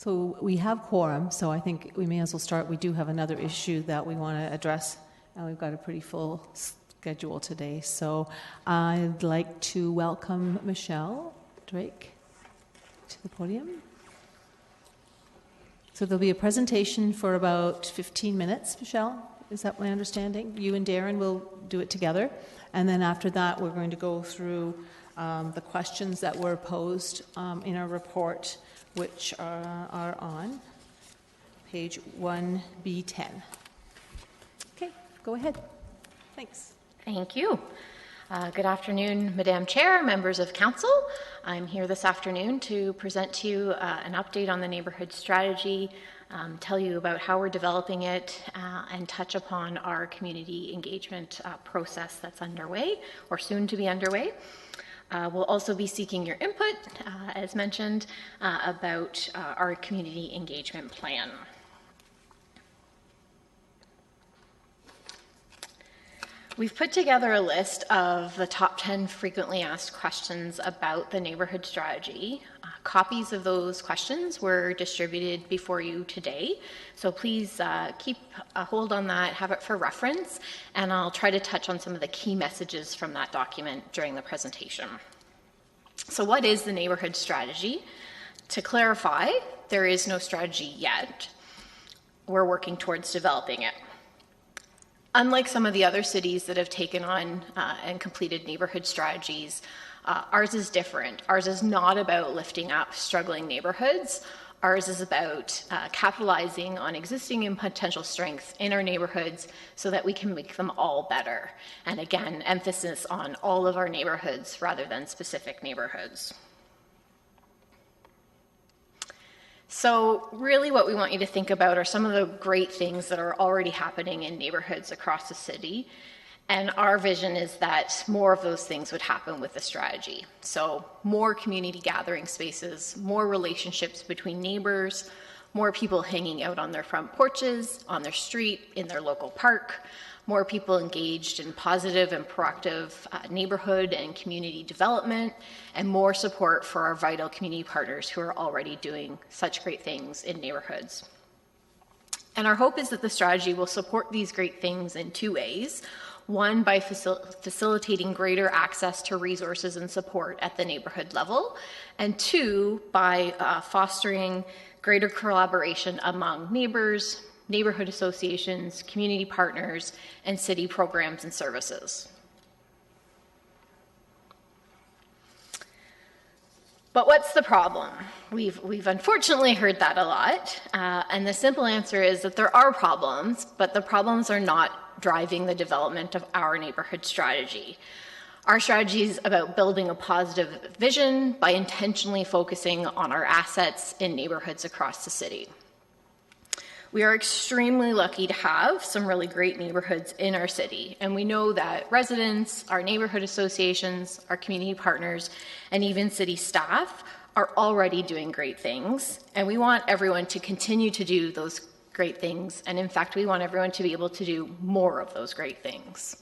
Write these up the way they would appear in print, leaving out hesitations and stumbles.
So we have quorum, so I think we may as well start. We do have another issue that we want to address, and we've got a pretty full schedule today. So I'd like to welcome Michelle Drake to the podium. So there'll be a presentation for about 15 minutes, Michelle. Is that my understanding? You and Darren will do it together. And then after that, we're going to go through the questions that were posed in our report, which are on page 1B10. Okay, go ahead. Thanks. Thank you. Good afternoon, Madam Chair, members of Council. I'm here this afternoon to present to you an update on the neighbourhood strategy, tell you about how we're developing it, and touch upon our community engagement process that's underway or soon to be underway. We'll also be seeking your input, as mentioned, about our community engagement plan. We've put together a list of the top 10 frequently asked questions about the neighbourhood strategy. Copies of those questions were distributed before you today, so please keep a hold on that, have it for reference, and I'll try to touch on some of the key messages from that document during the presentation. So what is the neighbourhood strategy? To clarify, there is no strategy yet. We're working towards developing it. Unlike some of the other cities that have taken on and completed neighbourhood strategies, ours is different. Ours is not about lifting up struggling neighbourhoods. Ours is about capitalizing on existing and potential strengths in our neighbourhoods so that we can make them all better. And again, emphasis on all of our neighbourhoods rather than specific neighbourhoods. So really what we want you to think about are some of the great things that are already happening in neighbourhoods across the city. And our vision is that more of those things would happen with the strategy. So more community gathering spaces, more relationships between neighbors, more people hanging out on their front porches, on their street, in their local park, more people engaged in positive and proactive neighborhood and community development, and more support for our vital community partners who are already doing such great things in neighborhoods. And our hope is that the strategy will support these great things in two ways. One, by facilitating greater access to resources and support at the neighborhood level, and two, by fostering greater collaboration among neighbors, neighborhood associations, community partners, and city programs and services. But what's the problem? We've unfortunately heard that a lot, and the simple answer is that there are problems, but the problems are not driving the development of our neighborhood strategy. Our strategy is about building a positive vision by intentionally focusing on our assets in neighborhoods across the city. We are extremely lucky to have some really great neighborhoods in our city, and we know that residents, our neighborhood associations, our community partners, and even city staff are already doing great things, and we want everyone to continue to do those great things, and in fact, we want everyone to be able to do more of those great things.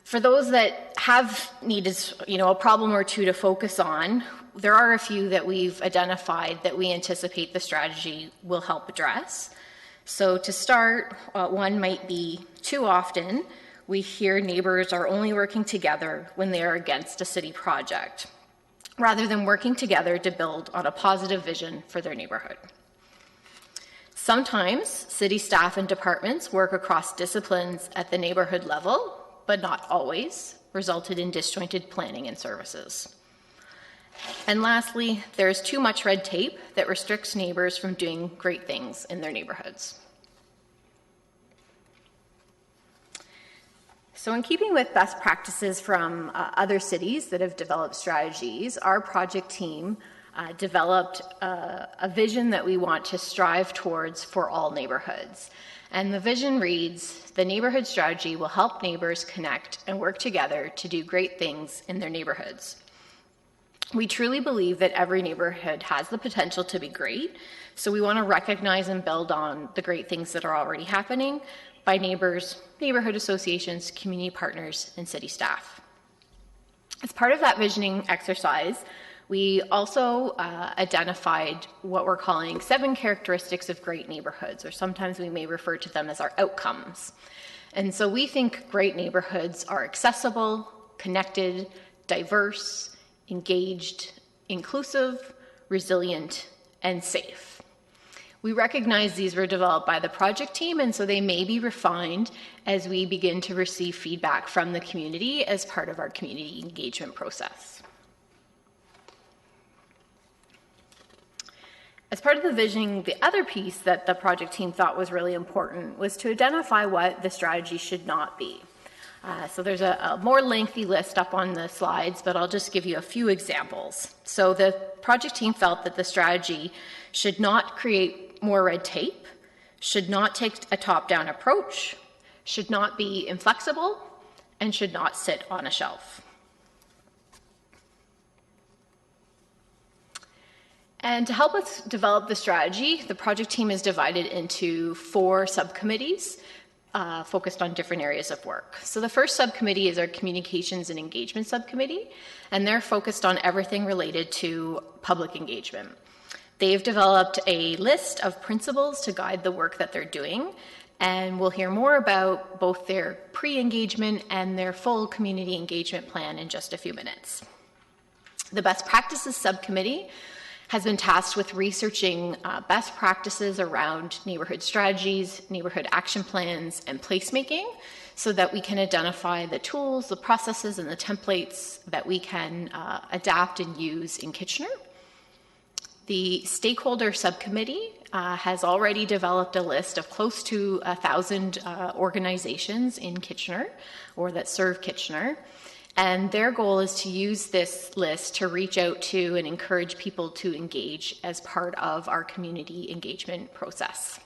For those that have needed, a problem or two to focus on, there are a few that we've identified that we anticipate the strategy will help address. So to start, one might be too often we hear neighbors are only working together when they are against a city project, rather than working together to build on a positive vision for their neighborhood. Sometimes city staff and departments work across disciplines at the neighborhood level, but not always, resulted in disjointed planning and services. And lastly, there is too much red tape that restricts neighbors from doing great things in their neighborhoods. So in keeping with best practices from other cities that have developed strategies, our project team developed a vision that we want to strive towards for all neighborhoods. And the vision reads, the neighborhood strategy will help neighbors connect and work together to do great things in their neighborhoods. We truly believe that every neighborhood has the potential to be great, so we want to recognize and build on the great things that are already happening by neighbors, neighborhood associations, community partners, and city staff. As part of that visioning exercise, We also identified what we're calling 7 characteristics of great neighborhoods, or sometimes we may refer to them as our outcomes. And so we think great neighborhoods are accessible, connected, diverse, engaged, inclusive, resilient, and safe. We recognize these were developed by the project team, and so they may be refined as we begin to receive feedback from the community as part of our community engagement process. As part of the visioning, the other piece that the project team thought was really important was to identify what the strategy should not be. So there's a more lengthy list up on the slides, but I'll just give you a few examples. So the project team felt that the strategy should not create more red tape, should not take a top-down approach, should not be inflexible, and should not sit on a shelf. And to help us develop the strategy, the project team is divided into 4 subcommittees focused on different areas of work. So the first subcommittee is our Communications and Engagement Subcommittee, and they're focused on everything related to public engagement. They've developed a list of principles to guide the work that they're doing, and we'll hear more about both their pre-engagement and their full community engagement plan in just a few minutes. The Best Practices Subcommittee has been tasked with researching best practices around neighborhood strategies, neighborhood action plans, and placemaking so that we can identify the tools, the processes, and the templates that we can adapt and use in Kitchener. The Stakeholder Subcommittee has already developed a list of close to 1,000 organizations in Kitchener, or that serve Kitchener. And their goal is to use this list to reach out to and encourage people to engage as part of our community engagement process.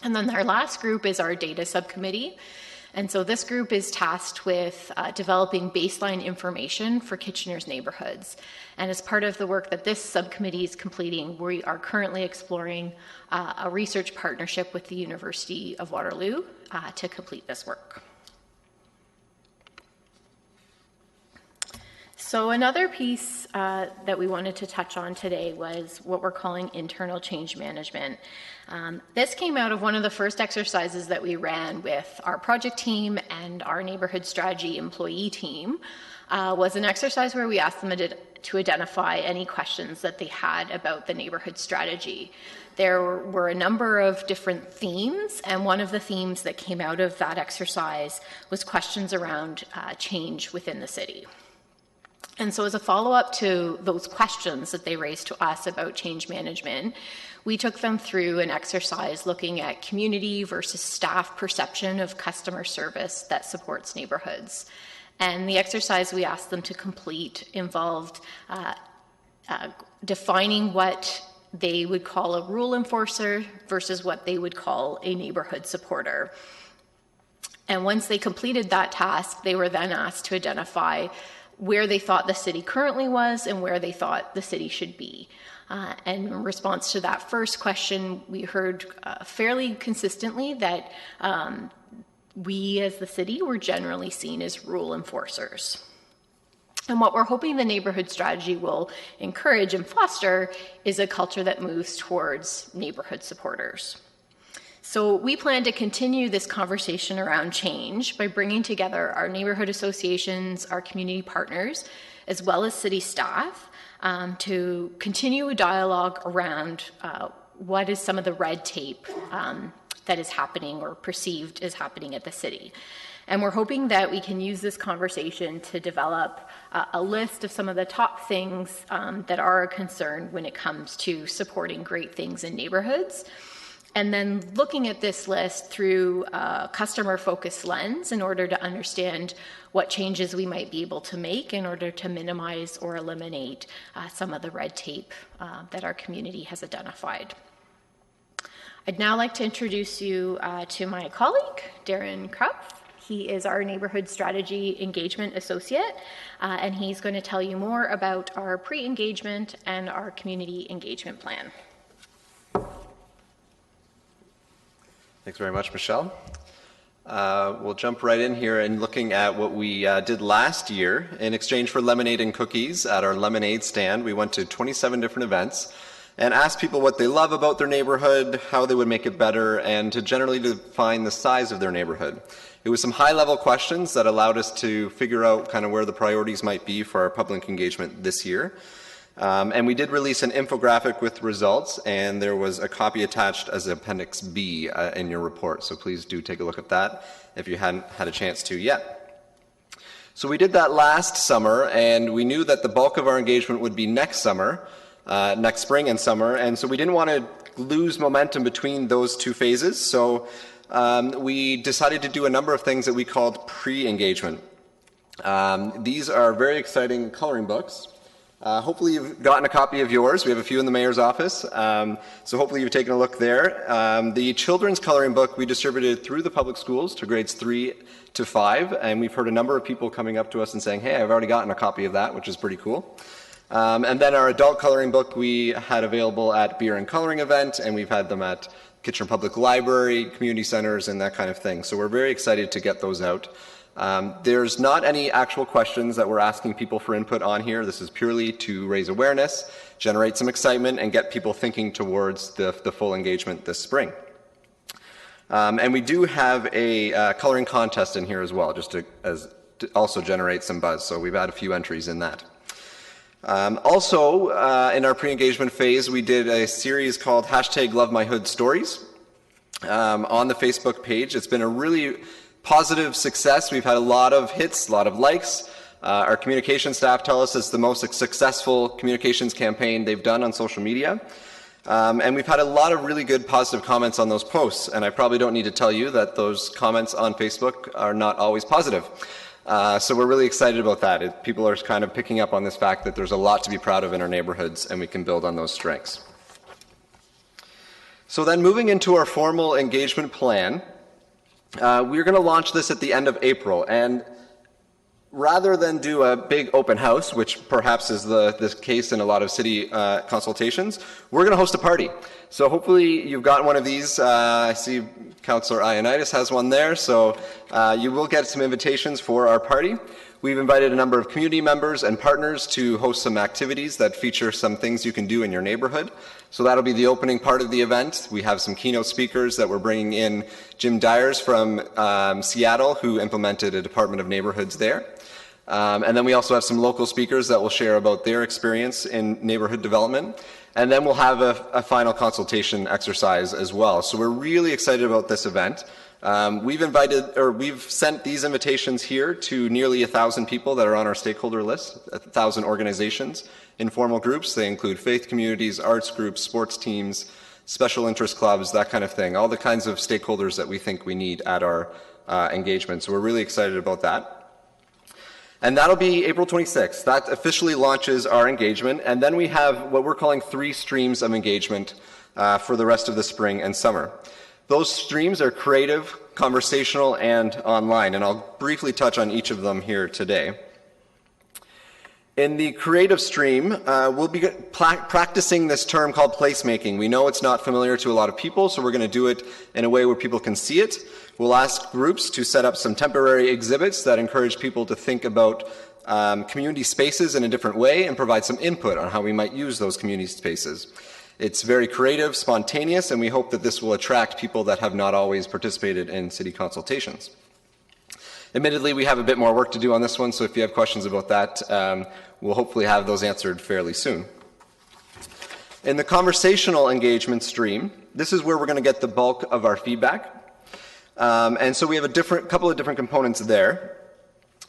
And then our last group is our Data Subcommittee. And so this group is tasked with developing baseline information for Kitchener's neighborhoods. And as part of the work that this subcommittee is completing, we are currently exploring a research partnership with the University of Waterloo to complete this work. So another piece that we wanted to touch on today was what we're calling internal change management. This came out of one of the first exercises that we ran with our project team and our neighborhood strategy employee team, was an exercise where we asked them to identify any questions that they had about the neighborhood strategy. There were a number of different themes, and one of the themes that came out of that exercise was questions around change within the city. And so as a follow-up to those questions that they raised to us about change management, we took them through an exercise looking at community versus staff perception of customer service that supports neighborhoods. And the exercise we asked them to complete involved defining what they would call a rule enforcer versus what they would call a neighborhood supporter. And once they completed that task, they were then asked to identify where they thought the city currently was and where they thought the city should be. And in response to that first question, we heard fairly consistently that we as the city were generally seen as rule enforcers. And what we're hoping the neighborhood strategy will encourage and foster is a culture that moves towards neighborhood supporters. So we plan to continue this conversation around change by bringing together our neighborhood associations, our community partners, as well as city staff to continue a dialogue around what is some of the red tape that is happening or perceived as happening at the city. And we're hoping that we can use this conversation to develop a list of some of the top things that are a concern when it comes to supporting great things in neighborhoods. And then looking at this list through a customer-focused lens in order to understand what changes we might be able to make in order to minimize or eliminate some of the red tape that our community has identified. I'd now like to introduce you to my colleague, Darren Krupp. He is our Neighborhood Strategy Engagement Associate, and he's going to tell you more about our pre-engagement and our community engagement plan. Thanks very much, Michelle. we'll jump right in here and looking at what we did last year. In exchange for lemonade and cookies at our lemonade stand, we went to 27 different events and asked people what they love about their neighborhood, how they would make it better, and to generally define the size of their neighborhood. It was some high-level questions that allowed us to figure out kind of where the priorities might be for our public engagement this year. And we did release an infographic with results, and there was a copy attached as Appendix B in your report. So please do take a look at that if you hadn't had a chance to yet. So we did that last summer, and we knew that the bulk of our engagement would be next summer, next spring and summer, and so we didn't want to lose momentum between those two phases. So we decided to do a number of things that we called pre-engagement. These are very exciting coloring books. Hopefully you've gotten a copy of yours. We have a few in the mayor's office, so hopefully you've taken a look there. The children's coloring book we distributed through the public schools to grades 3 to 5, and we've heard a number of people coming up to us and saying, hey, I've already gotten a copy of that, which is pretty cool. And then our adult coloring book we had available at Beer and Coloring event, and we've had them at Kitchener Public Library, community centers, and that kind of thing. So we're very excited to get those out. There's not any actual questions that we're asking people for input on here. This is purely to raise awareness, generate some excitement, and get people thinking towards the full engagement this spring. And we do have a coloring contest in here as well, just to also generate some buzz. So we've had a few entries in that. Also, in our pre-engagement phase, we did a series called #LoveMyHoodStories on the Facebook page. It's been a really positive success. We've had a lot of hits, a lot of likes. Our communication staff tell us it's the most successful communications campaign they've done on social media. And we've had a lot of really good positive comments on those posts. And I probably don't need to tell you that those comments on Facebook are not always positive. So we're really excited about that. People are kind of picking up on this fact that there's a lot to be proud of in our neighborhoods, and we can build on those strengths. So then moving into our formal engagement plan, we're going to launch this at the end of April. And rather than do a big open house, which perhaps is the case in a lot of city consultations, we're going to host a party. So hopefully you've got one of these. I see Councillor Ioannidis has one there, so you will get some invitations for our party. We've invited a number of community members and partners to host some activities that feature some things you can do in your neighborhood. So that'll be the opening part of the event. We have some keynote speakers that we're bringing in. Jim Dyers from Seattle, who implemented a Department of Neighborhoods there. And then we also have some local speakers that will share about their experience in neighborhood development. And then we'll have a final exercise as well. So we're really excited about this event. We've sent these invitations here to nearly 1,000 people that are on our stakeholder list, 1,000 organizations, informal groups. They include faith communities, arts groups, sports teams, special interest clubs, that kind of thing, all the kinds of stakeholders that we think we need at our engagement. So we're really excited about that. And that'll be April 26th. That officially launches our engagement. And then we have what we're calling 3 streams of engagement for the rest of the spring and summer. Those streams are creative, conversational, and online. And I'll briefly touch on each of them here today. In the creative stream, we'll be practicing this term called placemaking. We know it's not familiar to a lot of people, so we're going to do it in a way where people can see it. We'll ask groups to set up some temporary exhibits that encourage people to think about community spaces in a different way and provide some input on how we might use those community spaces. It's very creative, spontaneous, and we hope that this will attract people that have not always participated in city consultations. Admittedly, we have a bit more work to do on this one, so if you have questions about that, we'll hopefully have those answered fairly soon. In the conversational engagement stream, this is where we're going to get the bulk of our feedback. And so we have a couple of different components there.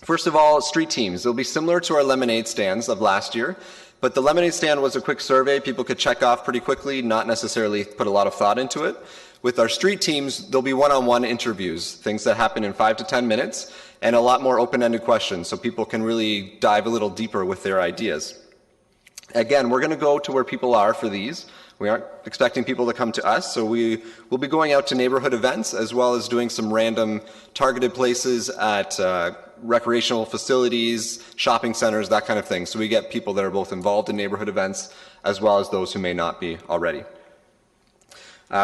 First of all, street teams. They'll be similar to our lemonade stands of last year, but the lemonade stand was a quick survey people could check off pretty quickly, not necessarily put a lot of thought into it. With our street teams, there'll be one-on-one interviews, things that happen in 5 to 10 minutes, and a lot more open-ended questions, so people can really dive a little deeper with their ideas. Again, we're going to go to where people are for these. We aren't expecting people to come to us, so we will be going out to neighborhood events as well as doing some random targeted places at recreational facilities, shopping centers, that kind of thing. So we get people that are both involved in neighborhood events as well as those who may not be already.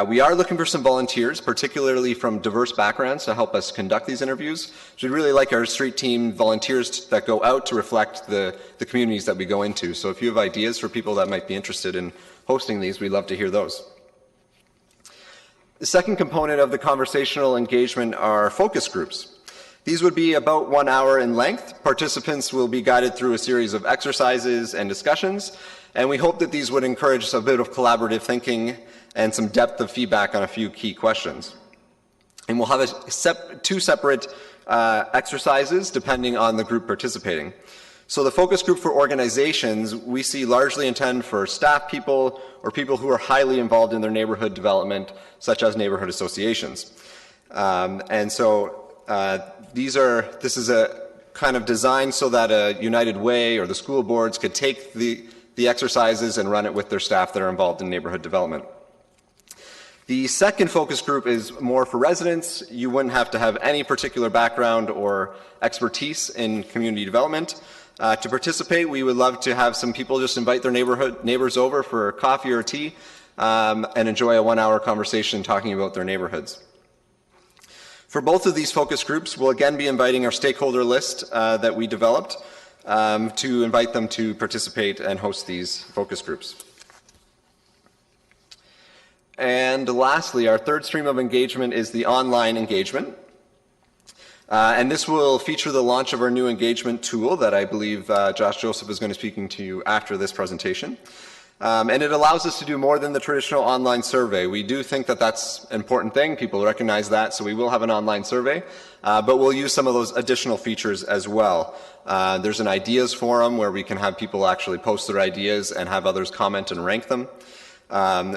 We are looking for some volunteers, particularly from diverse backgrounds, to help us conduct these interviews. So we'd really like our street team volunteers that go out to reflect the communities that we go into. So if you have ideas for people that might be interested in hosting these, we'd love to hear those. The second component of the conversational engagement are focus groups. These would be about 1 hour in length. Participants will be guided through a series of exercises and discussions, and we hope that these would encourage a bit of collaborative thinking and some depth of feedback on a few key questions. And we'll have two separate exercises depending on the group participating. So the focus group for organizations we see largely intend for staff people or people who are highly involved in their neighborhood development, such as neighborhood associations. This is a kind of designed so that a United Way or the school boards could take the exercises and run it with their staff that are involved in neighborhood development. The second focus group is more for residents. You wouldn't have to have any particular background or expertise in community development. To participate, we would love to have some people just invite their neighbors over for coffee or tea and enjoy a 1 hour conversation talking about their neighborhoods. For both of these focus groups, we'll again be inviting our stakeholder list that we developed to invite them to participate and host these focus groups. And lastly, our third stream of engagement is the online engagement. And this will feature the launch of our new engagement tool that I believe Josh Joseph is going to be speaking to you after this presentation. And it allows us to do more than the traditional online survey. We do think that that's an important thing. People recognize that, so we will have an online survey. But we'll use some of those additional features as well. There's an ideas forum where we can have people actually post their ideas and have others comment and rank them.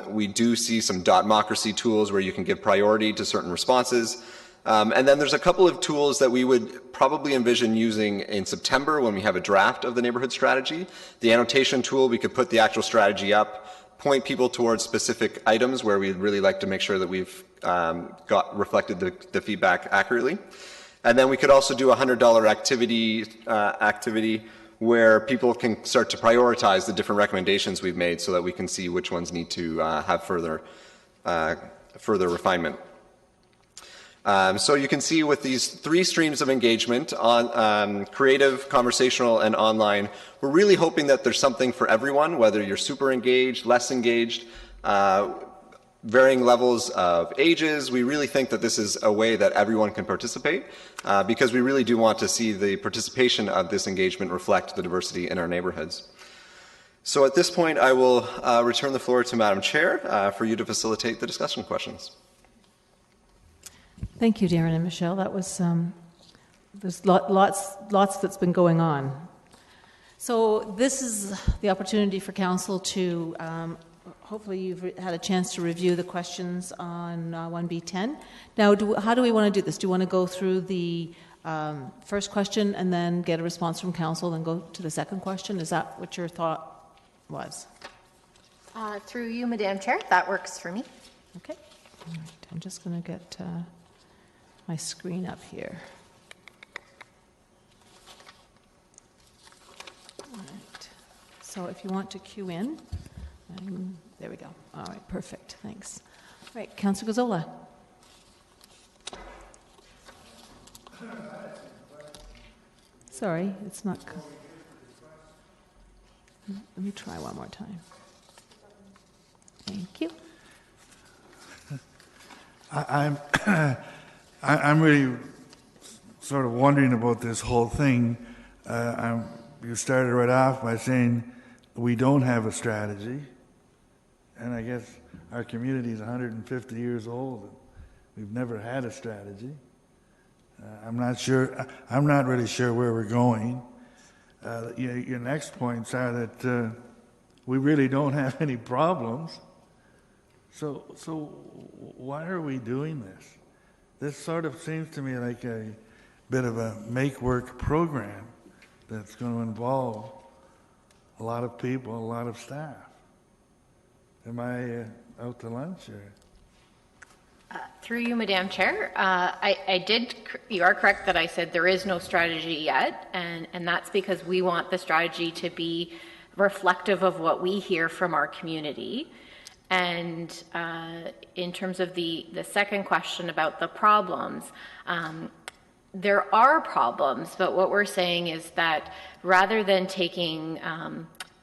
We do see some Dotmocracy tools where you can give priority to certain responses. And then there's a couple of tools that we would probably envision using in September when we have a draft of the neighborhood strategy. The annotation tool, we could put the actual strategy up, point people towards specific items where we'd really like to make sure that we've got reflected the feedback accurately. And then we could also do a $100 activity where people can start to prioritize the different recommendations we've made so that we can see which ones need to have further refinement. So you can see with these three streams of engagement on creative, conversational, and online, we're really hoping that there's something for everyone, whether you're super engaged, less engaged, varying levels of ages. We really think that this is a way that everyone can participate because we really do want to see the participation of this engagement reflect the diversity in our neighborhoods. So at this point, I will return the floor to Madam Chair for you to facilitate the discussion questions. Thank you, Darren and Michelle. That was there's lots that's been going on. So this is the opportunity for council to hopefully you've had a chance to review the questions on 1B10. Now, how do we want to do this? Do you want to go through the first question and then get a response from council, then go to the second question? Is that what your thought was? Through you, Madam Chair, that works for me. Okay. All right. I'm just going to get my screen up here. All right. So if you want to cue in, there we go. All right, perfect. Thanks. All right, Councillor Gazzola. Sorry, it's not. Let me try one more time. Thank you. I'm really sort of wondering about this whole thing. You started right off by saying we don't have a strategy, and I guess our community is 150 years old. And we've never had a strategy. I'm not really sure where we're going. Your next points are that we really don't have any problems. So why are we doing this? This sort of seems to me like a bit of a make-work program that's going to involve a lot of people, a lot of staff. Am I out to lunch? Or? Through you, Madam Chair, you are correct that I said there is no strategy yet, and that's because we want the strategy to be reflective of what we hear from our community. And in terms of the second question about the problems, there are problems, but what we're saying is that rather than taking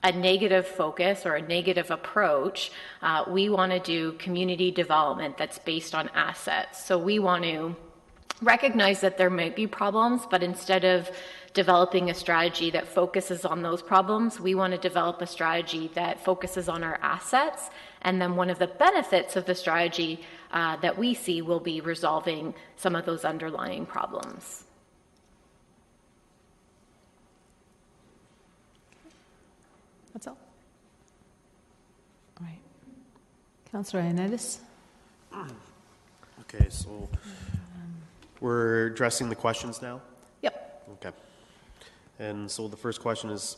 a negative focus or a negative approach, we want to do community development that's based on assets. So we want to recognize that there might be problems, but instead of developing a strategy that focuses on those problems, we want to develop a strategy that focuses on our assets. And then one of the benefits of the strategy that we see will be resolving some of those underlying problems. That's all. All right. Councillor Ioannidis? Okay, so we're addressing the questions now? Yep. Okay. And so the first question is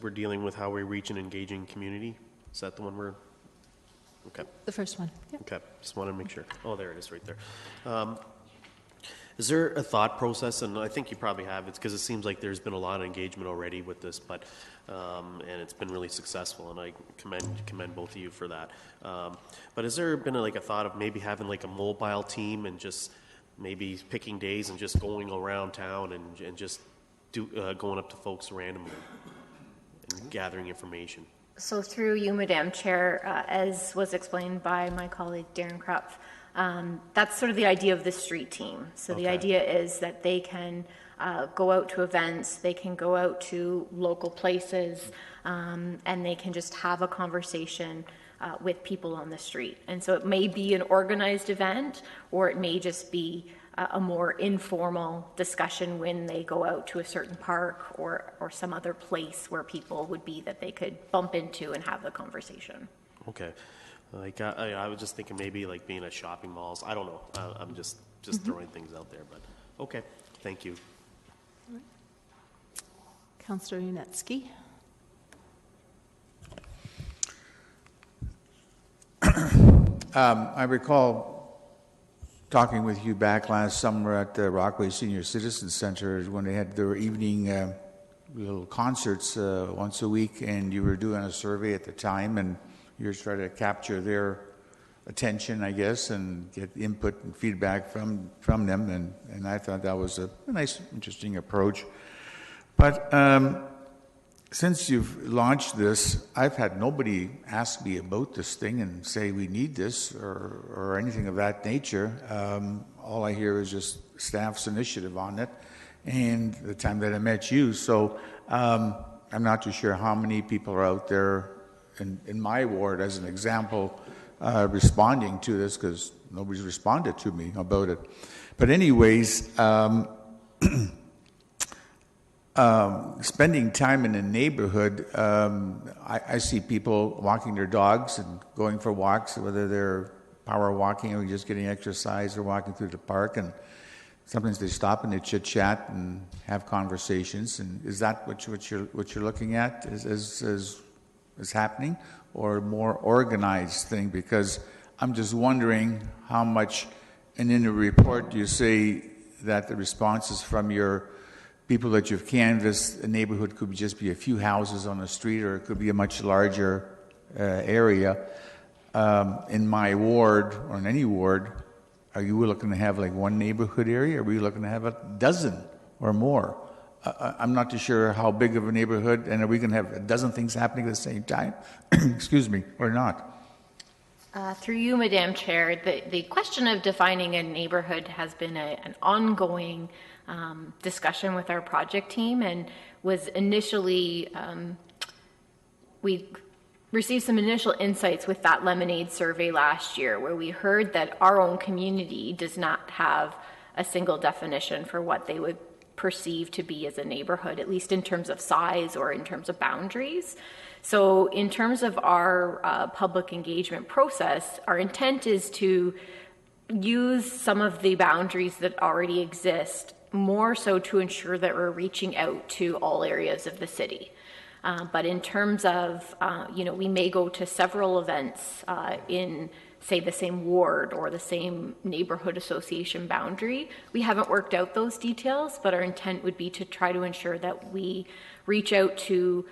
we're dealing with how we reach an engaging community. Is that the one we're... Okay. The first one. Yep. Okay, just wanted to make sure. Oh, there it is right there. Is there a thought process, and I think you probably have, it's because it seems like there's been a lot of engagement already with this, but and it's been really successful, and I commend both of you for that. But has there been a thought of maybe having like a mobile team and just maybe picking days and just going around town and just going up to folks randomly and gathering information? So through you, Madam Chair, as was explained by my colleague Darren Krupf, that's sort of the idea of the street team. So the idea is that they can go out to events, they can go out to local places, and they can just have a conversation with people on the street. And so it may be an organized event, or it may just be a more informal discussion when they go out to a certain park or some other place where people would be that they could bump into and have the conversation. Okay. Like I was just thinking maybe like being at shopping malls. I don't know. I'm just throwing things out there, but okay. Thank you. Councillor Yunetsky? I recall talking with you back last summer at the Rockaway Senior Citizens Center when they had their evening little concerts once a week, and you were doing a survey at the time, and you were trying to capture their attention, I guess, and get input and feedback from them, and I thought that was a nice, interesting approach. But since you've launched this, I've had nobody ask me about this thing and say we need this or anything of that nature. All I hear is just staff's initiative on it, and the time that I met you. So I'm not too sure how many people are out there in my ward, as an example, responding to this, because nobody's responded to me about it. But anyways, spending time in a neighborhood, I see people walking their dogs and going for walks, whether they're power walking or just getting exercise or walking through the park, and sometimes they stop and they chit-chat and have conversations. And is that what you're looking at is happening, or a more organized thing? Because I'm just wondering how much, and in the report you say that the responses from your people that you've canvassed, a neighborhood could just be a few houses on the street, or it could be a much larger area. In my ward, or in any ward, are you looking to have like one neighborhood area, or are we looking to have a dozen or more? I'm not too sure how big of a neighborhood, and are we going to have a dozen things happening at the same time? Excuse me, or not? Through you, Madam Chair, the question of defining a neighborhood has been an ongoing discussion with our project team, and was initially, we received some initial insights with that Lemonade survey last year, where we heard that our own community does not have a single definition for what they would perceive to be as a neighborhood, at least in terms of size or in terms of boundaries. So in terms of our public engagement process, our intent is to use some of the boundaries that already exist, more so to ensure that we're reaching out to all areas of the city. But in terms of, we may go to several events in, say, the same ward or the same neighborhood association boundary. We haven't worked out those details, but our intent would be to try to ensure that we reach out to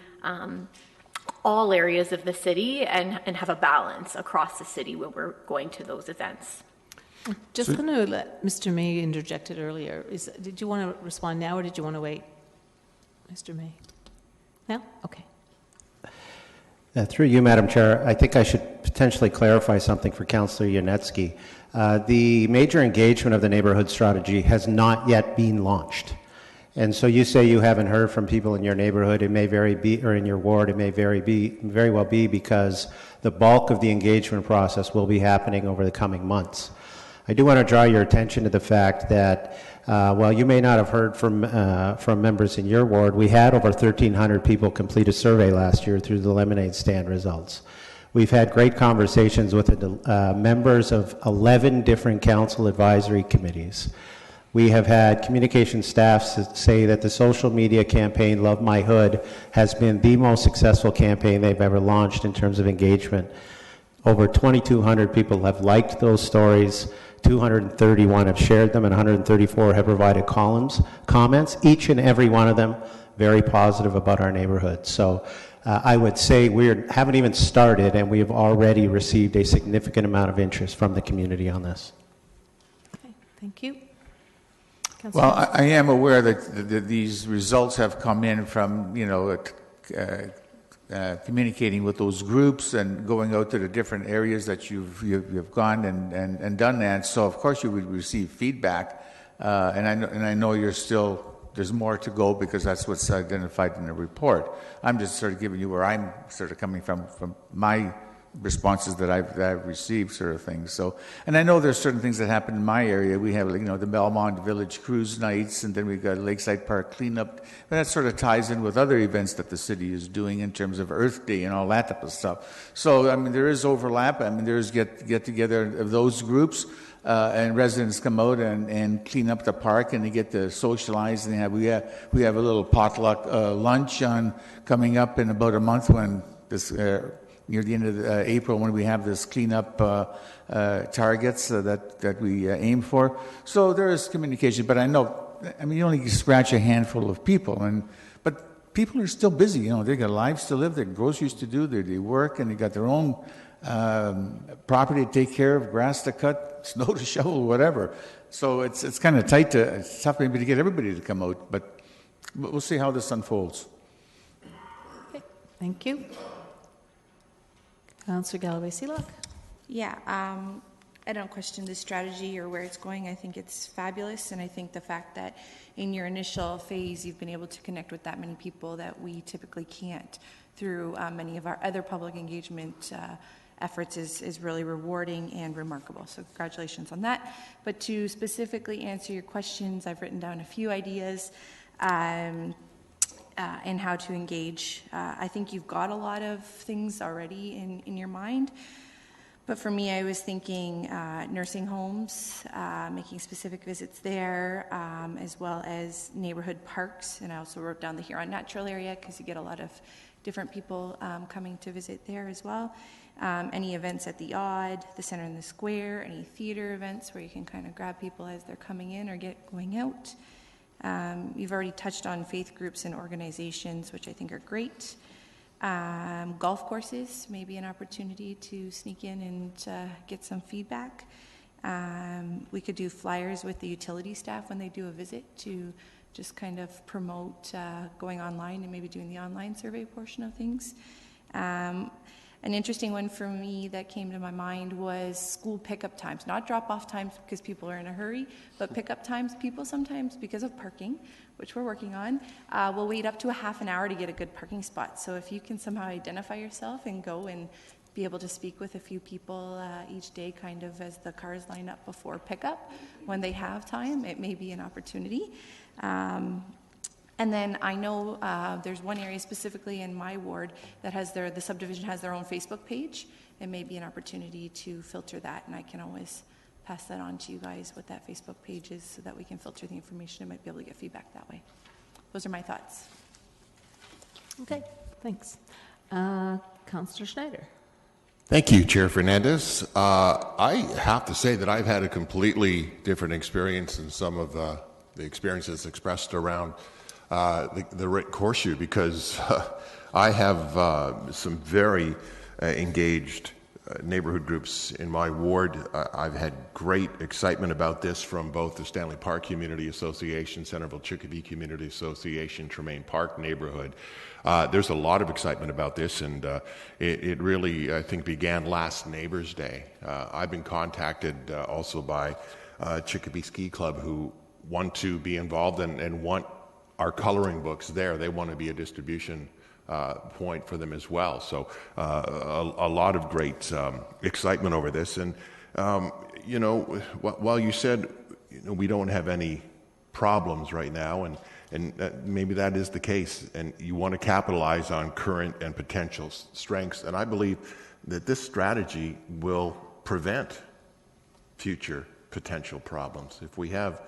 all areas of the city and have a balance across the city when we're going to those events. Just going to let Mr. May interjected earlier. Did you want to respond now or did you want to wait? Mr. May? Now? Okay. Through you, Madam Chair, I think I should potentially clarify something for Councillor Yanetsky. The major engagement of the neighborhood strategy has not yet been launched. And so you say you haven't heard from people in your neighborhood. It may or in your ward, it may very well be because the bulk of the engagement process will be happening over the coming months. I do want to draw your attention to the fact that while you may not have heard from members in your ward, we had over 1,300 people complete a survey last year through the lemonade stand results. We've had great conversations with the members of 11 different council advisory committees. We have had communication staffs say that the social media campaign, Love My Hood, has been the most successful campaign they've ever launched in terms of engagement. Over 2,200 people have liked those stories, 231 have shared them, and 134 have provided comments, each and every one of them very positive about our neighborhood. So I would say we haven't even started, and we have already received a significant amount of interest from the community on this. Okay, thank you. Councillor Well, I am aware that these results have come in from, communicating with those groups and going out to the different areas that you've gone and done that. So of course you would receive feedback, and I know there's more to go because that's what's identified in the report. I'm just sort of giving you where I'm sort of coming from my responses that I've received, sort of things. So, and I know there's certain things that happen in my area. We have, the Belmont Village Cruise Nights, and then we've got Lakeside Park Cleanup. And that sort of ties in with other events that the city is doing in terms of Earth Day and all that type of stuff. So, there is overlap. There's get together of those groups, and residents come out and clean up the park, and they get to socialize. And we have a little potluck lunch coming up in about a month when this. Near the end of April, when we have this cleanup targets that we aim for. So there is communication, but I know, you only scratch a handful of people, but people are still busy. They got lives to live, they got groceries to do, they work, and they got their own property to take care of, grass to cut, snow to shovel, whatever. So it's kind of tight it's tough maybe to get everybody to come out, but we'll see how this unfolds. Okay, thank you. Councillor Galloway-Seelock. Yeah, I don't question the strategy or where it's going. I think it's fabulous, and I think the fact that in your initial phase you've been able to connect with that many people that we typically can't through many of our other public engagement efforts is really rewarding and remarkable. So congratulations on that. But to specifically answer your questions, I've written down a few ideas. And how to engage. I think you've got a lot of things already in your mind. But for me, I was thinking nursing homes, making specific visits there, as well as neighborhood parks. And I also wrote down the Huron Natural Area because you get a lot of different people coming to visit there as well. Any events at the Odd, the Center in the Square, any theater events where you can kind of grab people as they're coming in or going out. You've already touched on faith groups and organizations, which I think are great. Golf courses, maybe an opportunity to sneak in and get some feedback. We could do flyers with the utility staff when they do a visit to just kind of promote going online and maybe doing the online survey portion of things. An interesting one for me that came to my mind was school pickup times, not drop-off times because people are in a hurry, but pickup times. People sometimes, because of parking, which we're working on, will wait up to a half an hour to get a good parking spot. So if you can somehow identify yourself and go and be able to speak with a few people each day kind of as the cars line up before pickup, when they have time, it may be an opportunity. And then I know there's one area specifically in my ward that has the subdivision has their own Facebook page. It may be an opportunity to filter that, and I can always pass that on to you guys what that Facebook page is so that we can filter the information and might be able to get feedback that way. Those are my thoughts. Okay, thanks. Councillor Schneider. Thank you, Chair Fernandez. I have to say that I've had a completely different experience than some of the experiences expressed around the Rick Horseshoe, because I have some very engaged neighborhood groups in my ward. I've had great excitement about this from both the Stanley Park Community Association, Centerville Chicopee Community Association, Tremaine Park neighborhood. There's a lot of excitement about this, and it really, I think, began last Neighbors Day. I've been contacted also by Chicopee Ski Club, who want to be involved and want our coloring books there. They want to be a distribution point for them as well. So a lot of great excitement over this. And, you know, while you said we don't have any problems right now, and maybe that is the case, and you want to capitalize on current and potential strengths, and I believe that this strategy will prevent future potential problems. If we have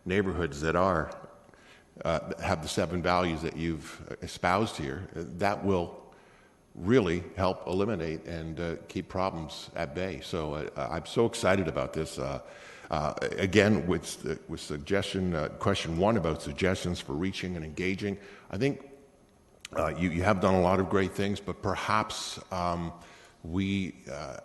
neighborhoods that are have the 7 values that you've espoused here, that will really help eliminate and keep problems at bay. So I'm so excited about this. Again, with suggestion, question 1 about suggestions for reaching and engaging, I think you have done a lot of great things, but perhaps we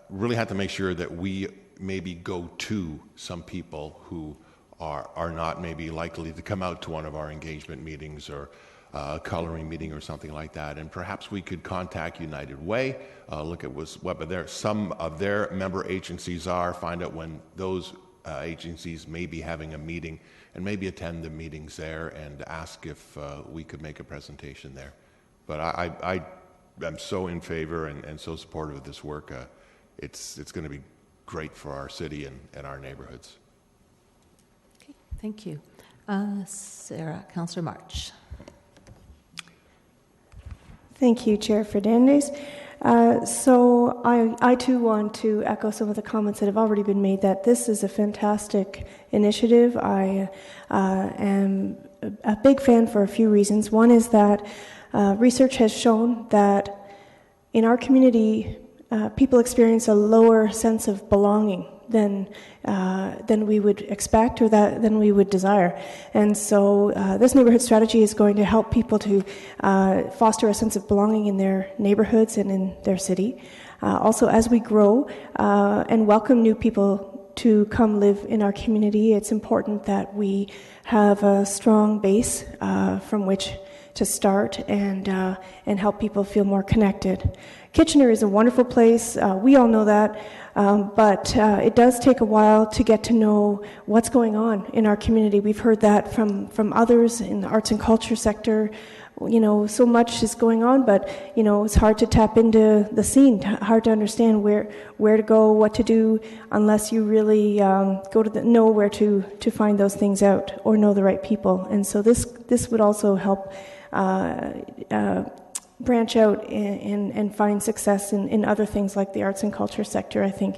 really have to make sure that we maybe go to some people who are not maybe likely to come out to one of our engagement meetings or a coloring meeting or something like that. And perhaps we could contact United Way, look at what some of their member agencies are, find out when those agencies may be having a meeting, and maybe attend the meetings there and ask if we could make a presentation there. But I am so in favor and so supportive of this work. It's going to be great for our city and our neighborhoods. Thank you. Sarah, Councillor March. Thank you, Chair Fernandez. So I too want to echo some of the comments that have already been made, that this is a fantastic initiative. I am a big fan for a few reasons. One is that research has shown that in our community, people experience a lower sense of belonging than we would expect or than we would desire. And so this neighborhood strategy is going to help people to foster a sense of belonging in their neighborhoods and in their city. Also, as we grow and welcome new people to come live in our community, it's important that we have a strong base from which to start and help people feel more connected. Kitchener is a wonderful place. We all know that. But it does take a while to get to know what's going on in our community. We've heard that from others in the arts and culture sector. You know, so much is going on, but, you know, it's hard to tap into the scene, hard to understand where to go, what to do, unless you really know where to find those things out or know the right people. And so this would also help branch out and find success in other things like the arts and culture sector, I think.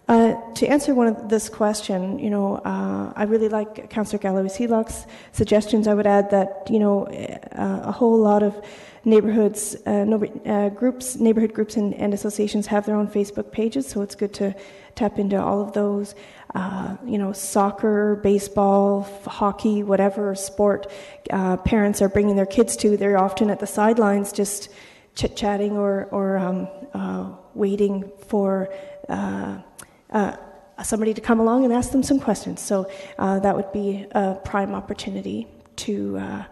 To answer this question, you know, I really like Councillor Galloway-Seelock's suggestions. I would add that, you know, a whole lot of neighborhood groups and associations have their own Facebook pages, so it's good to tap into all of those. You know, soccer, baseball, hockey, whatever sport parents are bringing their kids to, they're often at the sidelines just chit-chatting or waiting for somebody to come along and ask them some questions. So that would be a prime opportunity to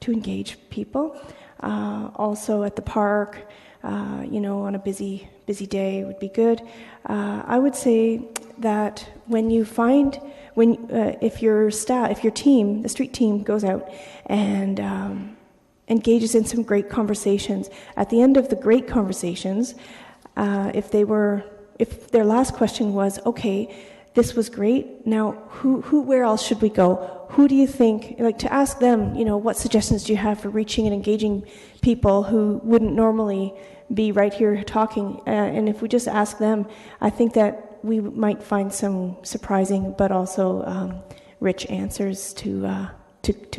engage people. Also at the park, you know, on a busy day would be good. I would say that if your team, the street team, goes out and engages in some great conversations, at the end of the great conversations, if their last question was, okay, this was great, now where else should we go? Who do you think, like, to ask them, you know, what suggestions do you have for reaching and engaging people who wouldn't normally be right here talking? And if we just ask them, I think that we might find some surprising but also rich answers to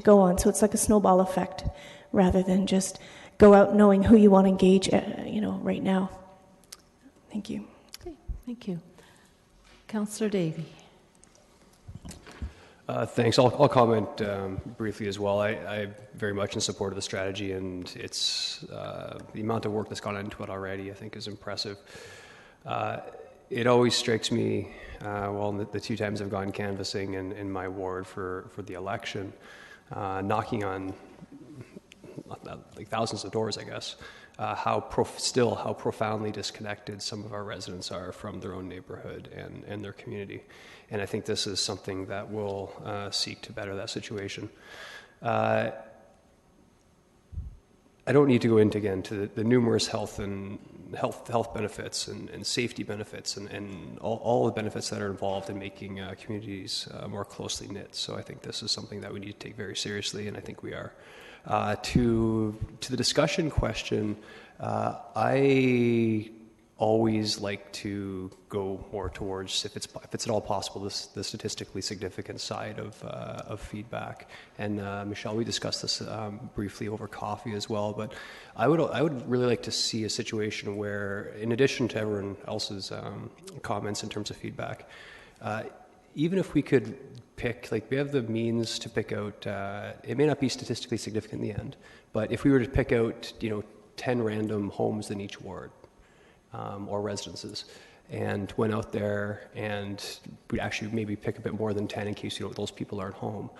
go on. So it's like a snowball effect rather than just go out knowing who you want to engage, you know, right now. Thank you. Okay, thank you. Councillor Davey. Thanks. I'll comment briefly as well. I'm very much in support of the strategy, and it's the amount of work that's gone into it already, I think, is impressive. It always strikes me, the 2 times I've gone canvassing in my ward for the election, knocking on like thousands of doors, I guess, how profoundly disconnected some of our residents are from their own neighborhood and their community. And I think this is something that will seek to better that situation. I don't need to go into again to the numerous health benefits and safety benefits and all the benefits that are involved in making communities more closely knit. So I think this is something that we need to take very seriously, and I think we are. To the discussion question, I always like to go more towards, if it's at all possible, the statistically significant side of feedback. And Michelle, we discussed this briefly over coffee as well. But I would really like to see a situation where, in addition to everyone else's comments in terms of feedback, even if we could pick, like we have the means to pick out, it may not be statistically significant in the end, but if we were to pick out, 10 random homes in each ward, or residences, and went out there and we'd actually maybe pick a bit more than 10 in case those people aren't home.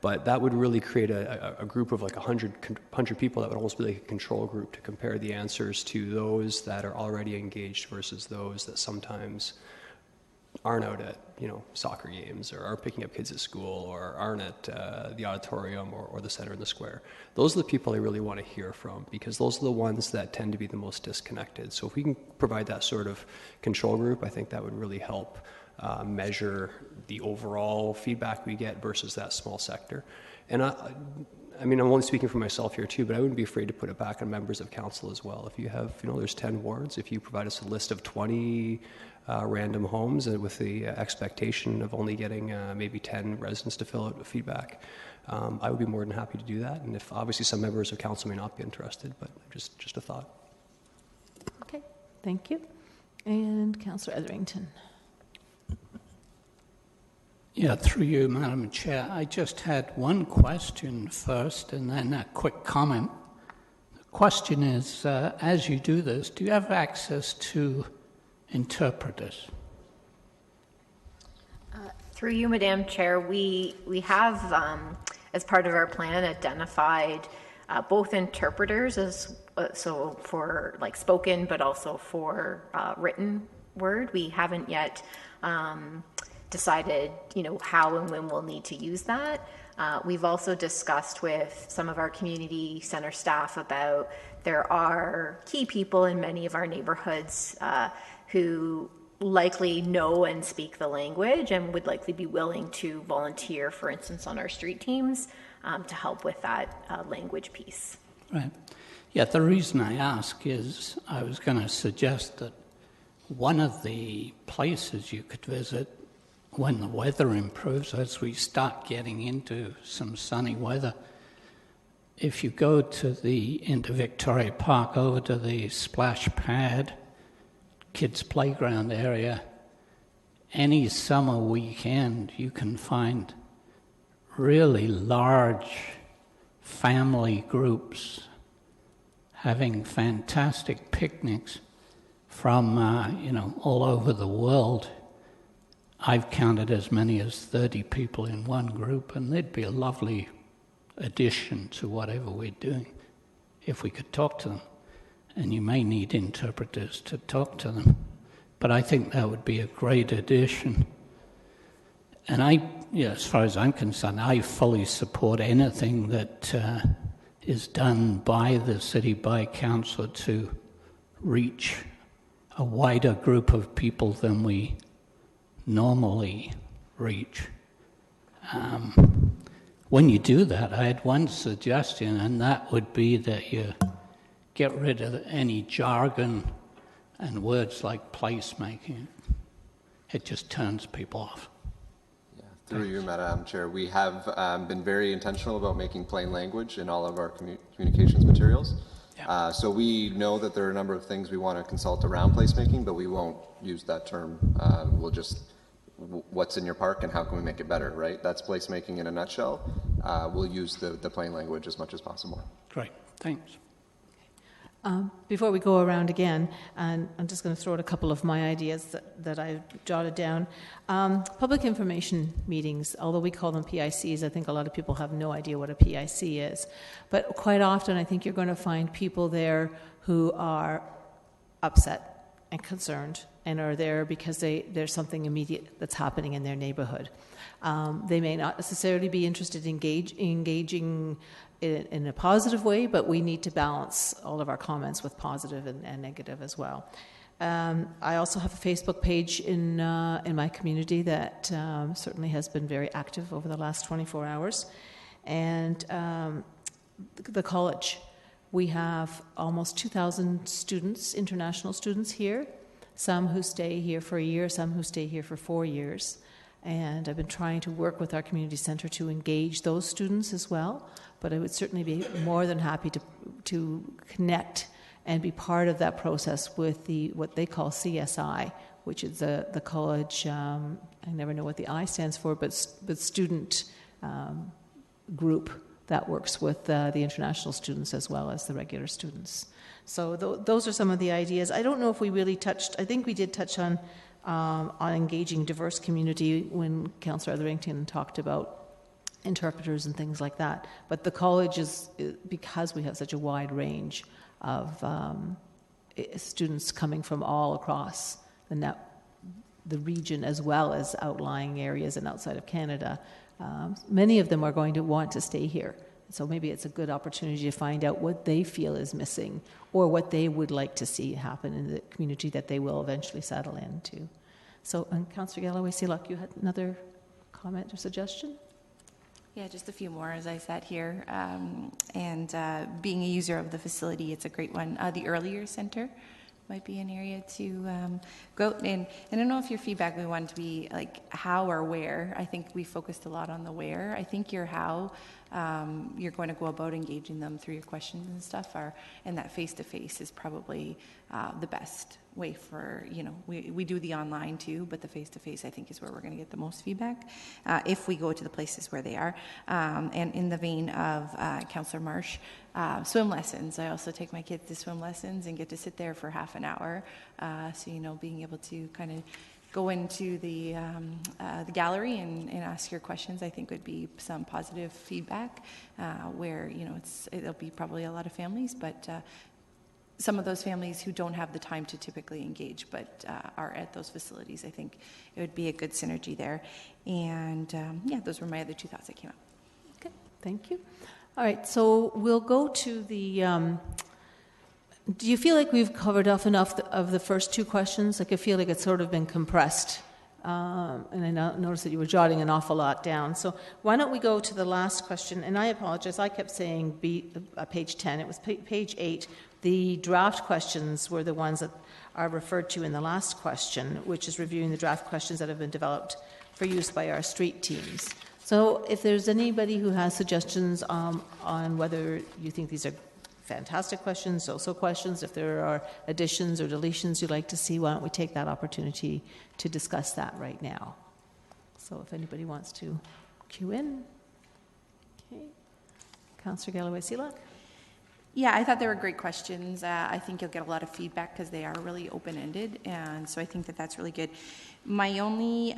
But that would really create a group of like 100 people that would almost be like a control group to compare the answers to those that are already engaged versus those that sometimes aren't out at soccer games or aren't picking up kids at school or aren't at the auditorium or the center in the square. Those are the people I really want to hear from, because those are the ones that tend to be the most disconnected. So if we can provide that sort of control group, I think that would really help measure the overall feedback we get versus that small sector. And I mean, I'm only speaking for myself here too, but I wouldn't be afraid to put it back on members of council as well. If you have, there's 10 wards, if you provide us a list of 20 random homes with the expectation of only getting maybe 10 residents to fill out feedback, I would be more than happy to do that. And if obviously some members of council may not be interested, but just a thought. Okay, thank you. And Councillor Etherington. Yeah, through you, Madam Chair. I just had one question first and then a quick comment. The question is, as you do this, do you have access to interpreters? Through you, Madam Chair, we have, as part of our plan, identified both interpreters, so for like spoken, but also for written word. We haven't yet decided, how and when we'll need to use that. We've also discussed with some of our community center staff about there are key people in many of our neighborhoods who likely know and speak the language and would likely be willing to volunteer, for instance, on our street teams to help with that language piece. Right. Yeah, the reason I ask is I was going to suggest that one of the places you could visit when the weather improves, as we start getting into some sunny weather, if you go into Victoria Park, over to the splash pad, kids' playground area, any summer weekend you can find really large family groups having fantastic picnics from, all over the world. I've counted as many as 30 people in one group, and they'd be a lovely addition to whatever we're doing if we could talk to them. And you may need interpreters to talk to them, but I think that would be a great addition. And as far as I'm concerned, I fully support anything that is done by the city, by council, to reach a wider group of people than we normally reach. When you do that, I had one suggestion, and that would be that you get rid of any jargon and words like placemaking. It just turns people off. Yeah, through you, Madam Chair, we have been very intentional about making plain language in all of our communications materials. Yeah. So we know that there are a number of things we want to consult around placemaking, but we won't use that term. We'll just what's in your park and how can we make it better, right? That's placemaking in a nutshell. We'll use the plain language as much as possible. Great, thanks. Before we go around again, and I'm just going to throw out a couple of my ideas that I jotted down. Public information meetings, although we call them PICs, I think a lot of people have no idea what a PIC is. But quite often I think you're going to find people there who are upset and concerned and are there because there's something immediate that's happening in their neighborhood. They may not necessarily be interested in engaging in a positive way, but we need to balance all of our comments with positive and negative as well. I also have a Facebook page in my community that certainly has been very active over the last 24 hours. And the college. We have almost 2,000 students, international students here, some who stay here for a year, some who stay here for 4 years. And I've been trying to work with our community center to engage those students as well. But I would certainly be more than happy to connect and be part of that process with what they call CSI, which is the college, I never know what the I stands for, but student group that works with the international students as well as the regular students. So those are some of the ideas. I don't know if we really touched, I think we did touch on engaging diverse community when Councillor Etherington talked about interpreters and things like that. But the college is, because we have such a wide range of students coming from all across the region as well as outlying areas and outside of Canada, many of them are going to want to stay here. So maybe it's a good opportunity to find out what they feel is missing or what they would like to see happen in the community that they will eventually settle into. So, Councillor Galloway-Seelock, you had another comment or suggestion? Yeah, just a few more as I sat here. Being a user of the facility, it's a great one. The Earlier Center might be an area to go out. And I don't know if your feedback, we want to be like how or where. I think we focused a lot on the where. I think your how, you're going to go about engaging them through your questions and stuff, and that face-to-face is probably the best way for, we do the online too, but the face-to-face I think is where we're going to get the most feedback if we go to the places where they are. And in the vein of Councillor Marsh, swim lessons. I also take my kids to swim lessons and get to sit there for half an hour. So, being able to kind of go into the gallery and ask your questions, I think would be some positive feedback where, it'll be probably a lot of families, but some of those families who don't have the time to typically engage but are at those facilities, I think it would be a good synergy there. And those were my other two thoughts that came up. Okay, thank you. All right, so we'll go to the, do you feel like we've covered off enough of the first two questions? Like I feel like it's sort of been compressed. And I noticed that you were jotting an awful lot down. So why don't we go to the last question? And I apologize, I kept saying page 10. It was page 8. The draft questions were the ones that are referred to in the last question, which is reviewing the draft questions that have been developed for use by our street teams. So if there's anybody who has suggestions on whether you think these are fantastic questions, so questions, if there are additions or deletions you'd like to see, why don't we take that opportunity to discuss that right now. So if anybody wants to cue in. Okay. Councillor Galloway-Seelock. Yeah, I thought they were great questions. I think you'll get a lot of feedback because they are really open-ended, and so I think that that's really good. My only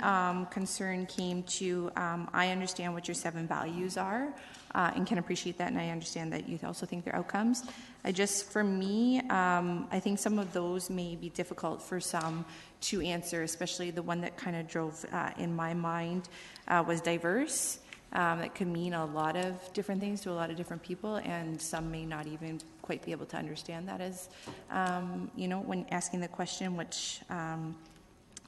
concern came to, I understand what your 7 values are and can appreciate that, and I understand that you also think they're outcomes. For me, I think some of those may be difficult for some to answer, especially the one that kind of drove in my mind was diverse. That could mean a lot of different things to a lot of different people, and some may not even quite be able to understand that as, when asking the question, which,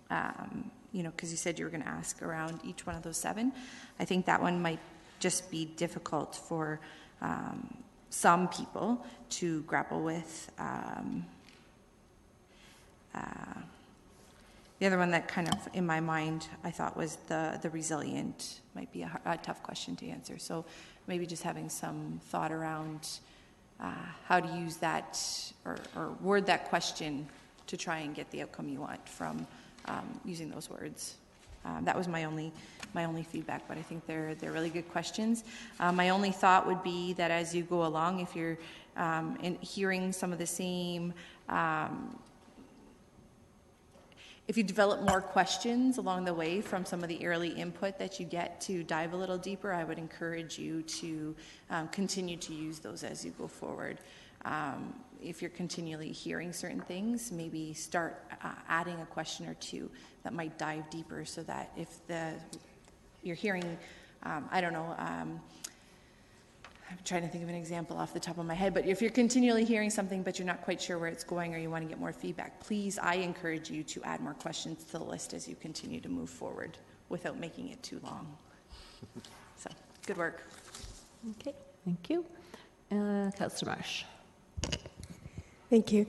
because you said you were going to ask around each one of those 7. I think that one might just be difficult for some people to grapple with. The other one that kind of, in my mind, I thought was the resilient might be a tough question to answer. So maybe just having some thought around how to use that or word that question to try and get the outcome you want from using those words. That was my only feedback, but I think they're really good questions. My only thought would be that as you go along, if you're hearing some of the same, if you develop more questions along the way from some of the early input that you get to dive a little deeper, I would encourage you to continue to use those as you go forward. If you're continually hearing certain things, maybe start adding a question or two that might dive deeper, so that if you're hearing, I'm trying to think of an example off the top of my head, but if you're continually hearing something but you're not quite sure where it's going or you want to get more feedback, please, I encourage you to add more questions to the list as you continue to move forward without making it too long. So, good work. Okay, thank you. Councillor Marsh. Thank you.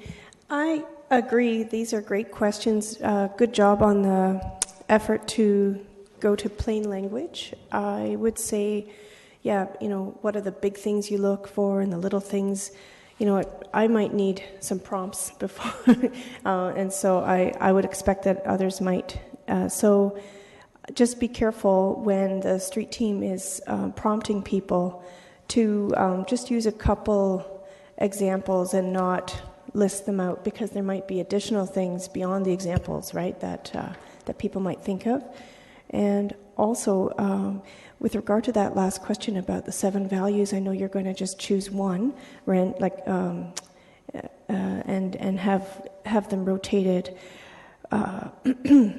I agree. These are great questions. Good job on the effort to go to plain language. I would say, what are the big things you look for and the little things? I might need some prompts before, and so I would expect that others might. So just be careful when the street team is prompting people to just use a couple examples and not list them out, because there might be additional things beyond the examples, right, that people might think of. And also, with regard to that last question about the 7 values, I know you're going to just choose one, and have them rotated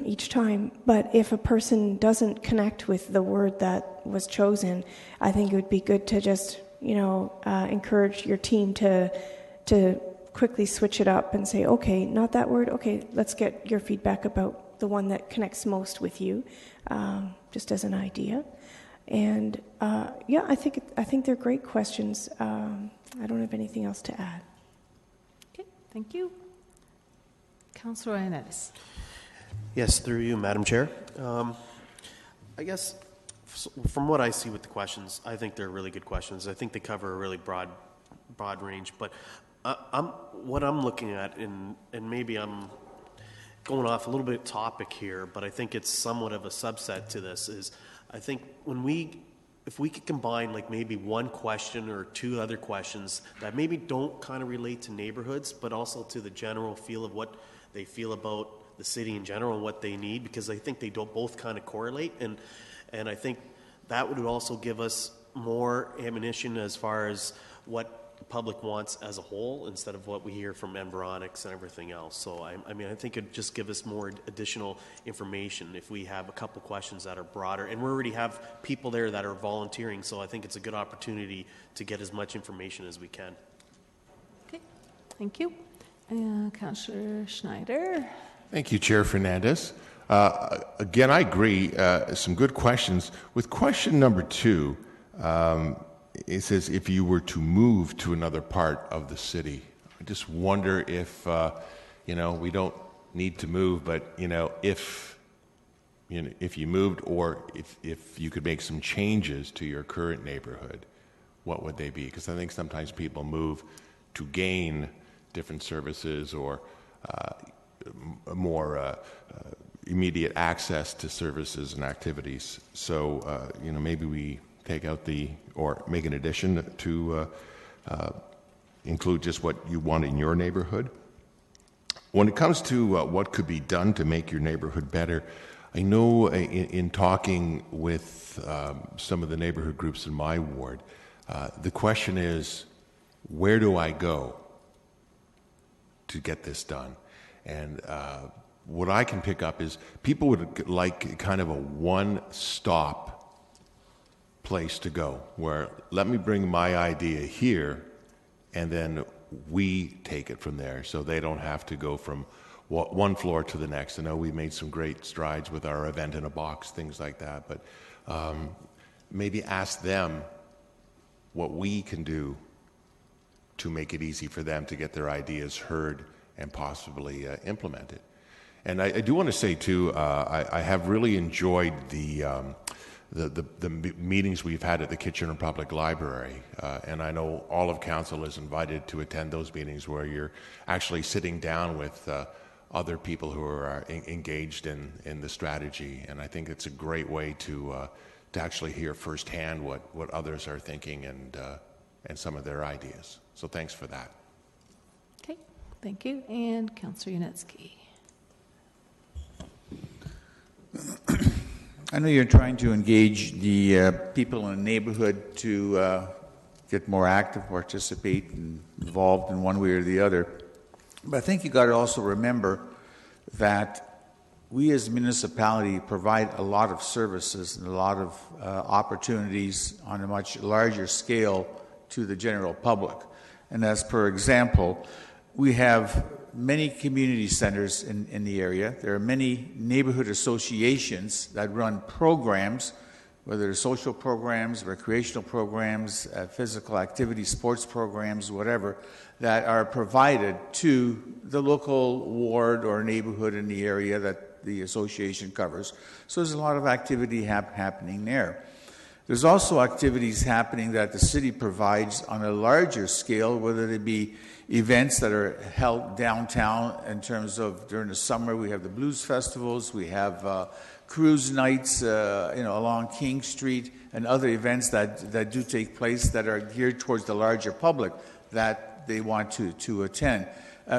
each time. But if a person doesn't connect with the word that was chosen, I think it would be good to just encourage your team to quickly switch it up and say, okay, not that word. Okay, let's get your feedback about the one that connects most with you, just as an idea. And I think they're great questions. I don't have anything else to add. Okay, thank you. Councillor Ioannidis. Yes, through you, Madam Chair. I guess from what I see with the questions, I think they're really good questions. I think they cover a really broad range. But what I'm looking at, and maybe I'm going off a little bit topic here, but I think it's somewhat of a subset to this, is I think if we could combine like maybe one question or 2 other questions that maybe don't kind of relate to neighborhoods, but also to the general feel of what they feel about the city in general and what they need, because I think they don't both kind of correlate, and I think that would also give us more ammunition as far as what the public wants as a whole, instead of what we hear from Environics and everything else. So I think it'd just give us more additional information if we have a couple questions that are broader, and we already have people there that are volunteering, so I think it's a good opportunity to get as much information as we can. Okay, thank you. Councillor Schneider. Thank you, Chair Fernandez. Again, I agree. Some good questions. With question number 2, it says, if you were to move to another part of the city. I just wonder if, we don't need to move, but, if you moved, or if you could make some changes to your current neighborhood, what would they be? Because I think sometimes people move to gain different services or more immediate access to services and activities. So, maybe we take out or make an addition to include just what you want in your neighborhood. When it comes to what could be done to make your neighborhood better, I know in talking with some of the neighborhood groups in my ward, the question is, where do I go to get this done? And what I can pick up is people would like kind of a one-stop place to go, where let me bring my idea here and then we take it from there, so they don't have to go from one floor to the next. I know we made some great strides with our event in a box, things like that, but maybe ask them what we can do to make it easy for them to get their ideas heard and possibly implemented. And I do want to say too, I have really enjoyed the meetings we've had at the Kitchener Public Library, and I know all of council is invited to attend those meetings where you're actually sitting down with other people who are engaged in the strategy. And I think it's a great way to actually hear firsthand what others are thinking and some of their ideas. So thanks for that. Okay, thank you. And Councillor Yanetsky. I know you're trying to engage the people in the neighborhood to get more active, participate, and involved in one way or the other. But I think you got to also remember that we as a municipality provide a lot of services and a lot of opportunities on a much larger scale to the general public. And as per example, we have many community centers in the area. There are many neighborhood associations that run programs, whether they're social programs, recreational programs, physical activity, sports programs, whatever, that are provided to the local ward or neighborhood in the area that the association covers. So there's a lot of activity happening there. There's also activities happening that the city provides on a larger scale, whether they be events that are held downtown in terms of during the summer. We have the blues festivals, we have cruise nights along King Street, and other events that do take place that are geared towards the larger public that they want to attend.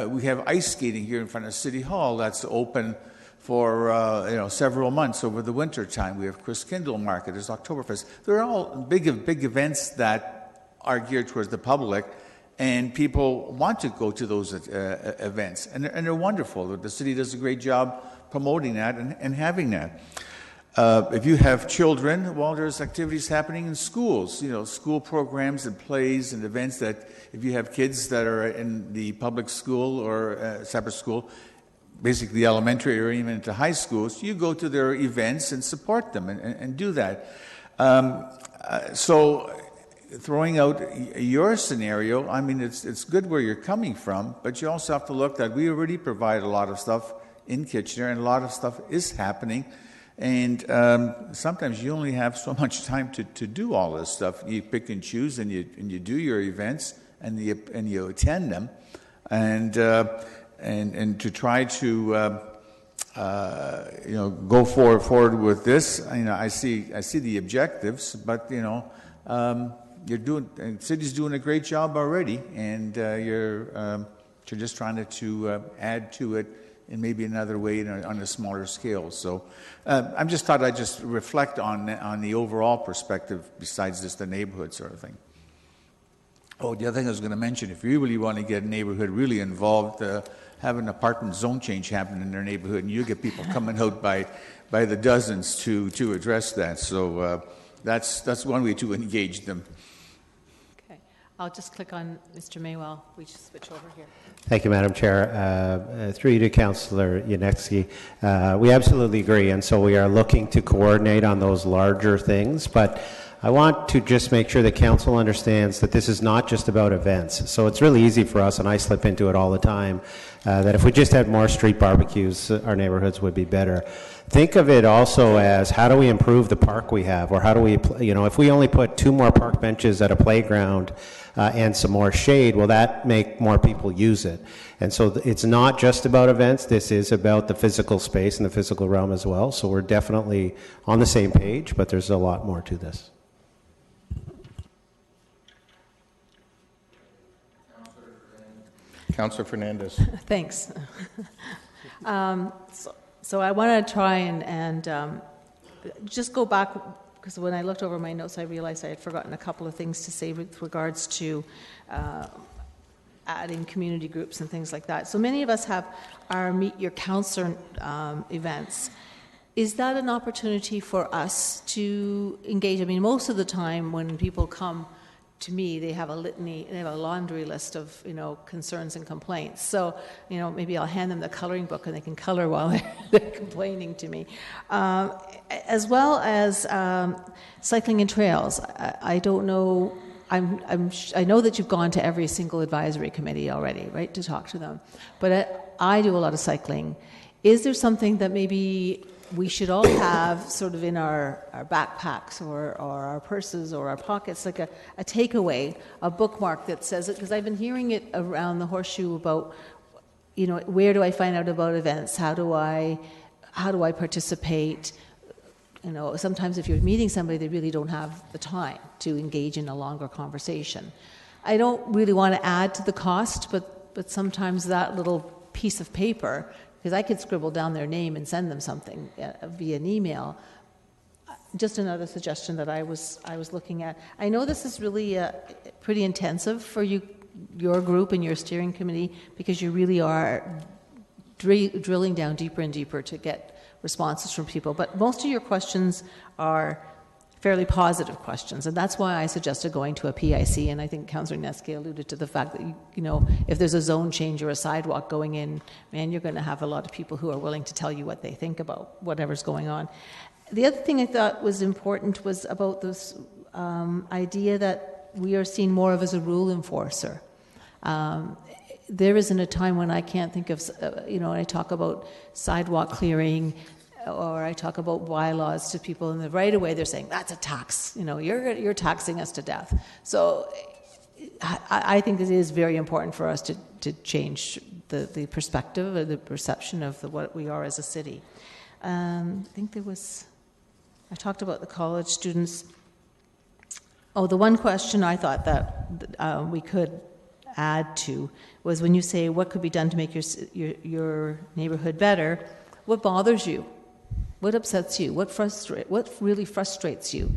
We have ice skating here in front of City Hall that's open for several months over the winter time. We have Chris Kindle Market, there's Oktoberfest. They're all big events that are geared towards the public, and people want to go to those events, and they're wonderful. The city does a great job promoting that and having that. If you have children, well, there's activities happening in schools, school programs and plays and events that if you have kids that are in the public school or separate school, basically the elementary or even into high schools, you go to their events and support them and do that. So throwing out your scenario, I mean, it's good where you're coming from, but you also have to look that we already provide a lot of stuff in Kitchener, and a lot of stuff is happening. And sometimes you only have so much time to do all this stuff. You pick and choose, and you do your events, and you attend them, and to try to go forward with this. I see the objectives, but the city's doing a great job already, and you're just trying to add to it in maybe another way on a smaller scale. So I just thought I'd just reflect on the overall perspective besides just the neighborhood sort of thing. Oh, the other thing I was going to mention, if you really want to get a neighborhood really involved, have an apartment zone change happen in their neighborhood, and you get people coming out by the dozens to address that. So that's one way to engage them. Okay, I'll just click on Mr. Maywell. We just switch over here. Thank you, Madam Chair. Through you to Councillor Yanetsky. We absolutely agree, and so we are looking to coordinate on those larger things, but I want to just make sure that Council understands that this is not just about events. So it's really easy for us, and I slip into it all the time, that if we just had more street barbecues, our neighborhoods would be better. Think of it also as, how do we improve the park we have, or how do we, if we only put 2 more park benches at a playground and some more shade, will that make more people use it? And so it's not just about events, this is about the physical space and the physical realm as well. So we're definitely on the same page, but there's a lot more to this. Councillor Fernandez. Thanks. So I want to try and just go back, because when I looked over my notes, I realized I had forgotten a couple of things to say with regards to adding community groups and things like that. So many of us have our Meet Your Councillor events. Is that an opportunity for us to engage? I mean, most of the time when people come to me, they have a litany, they have a laundry list of, concerns and complaints. So, maybe I'll hand them the coloring book and they can color while they're complaining to me. As well as cycling and trails. I don't know, I know that you've gone to every single advisory committee already, right, to talk to them. But I do a lot of cycling. Is there something that maybe we should all have sort of in our backpacks or our purses or our pockets, like a takeaway, a bookmark that says it? Because I've been hearing it around the Horseshoe about where do I find out about events? How do I participate? Sometimes if you're meeting somebody, they really don't have the time to engage in a longer conversation. I don't really want to add to the cost, but sometimes that little piece of paper, because I could scribble down their name and send them something via an email. Just another suggestion that I was looking at. I know this is really pretty intensive for your group and your steering committee, because you really are drilling down deeper and deeper to get responses from people. But most of your questions are fairly positive questions, and that's why I suggested going to a PIC. And I think Councillor Netzky alluded to the fact that if there's a zone change or a sidewalk going in, man, you're going to have a lot of people who are willing to tell you what they think about whatever's going on. The other thing I thought was important was about this idea that we are seen more of as a rule enforcer. There isn't a time when I can't think of, when I talk about sidewalk clearing, or I talk about bylaws to people, and right away they're saying, that's a tax, you're taxing us to death. So I think it is very important for us to change the perspective or the perception of what we are as a city. I think I talked about the college students. Oh, the one question I thought that we could add to was when you say what could be done to make your neighborhood better, what bothers you? What upsets you? What really frustrates you?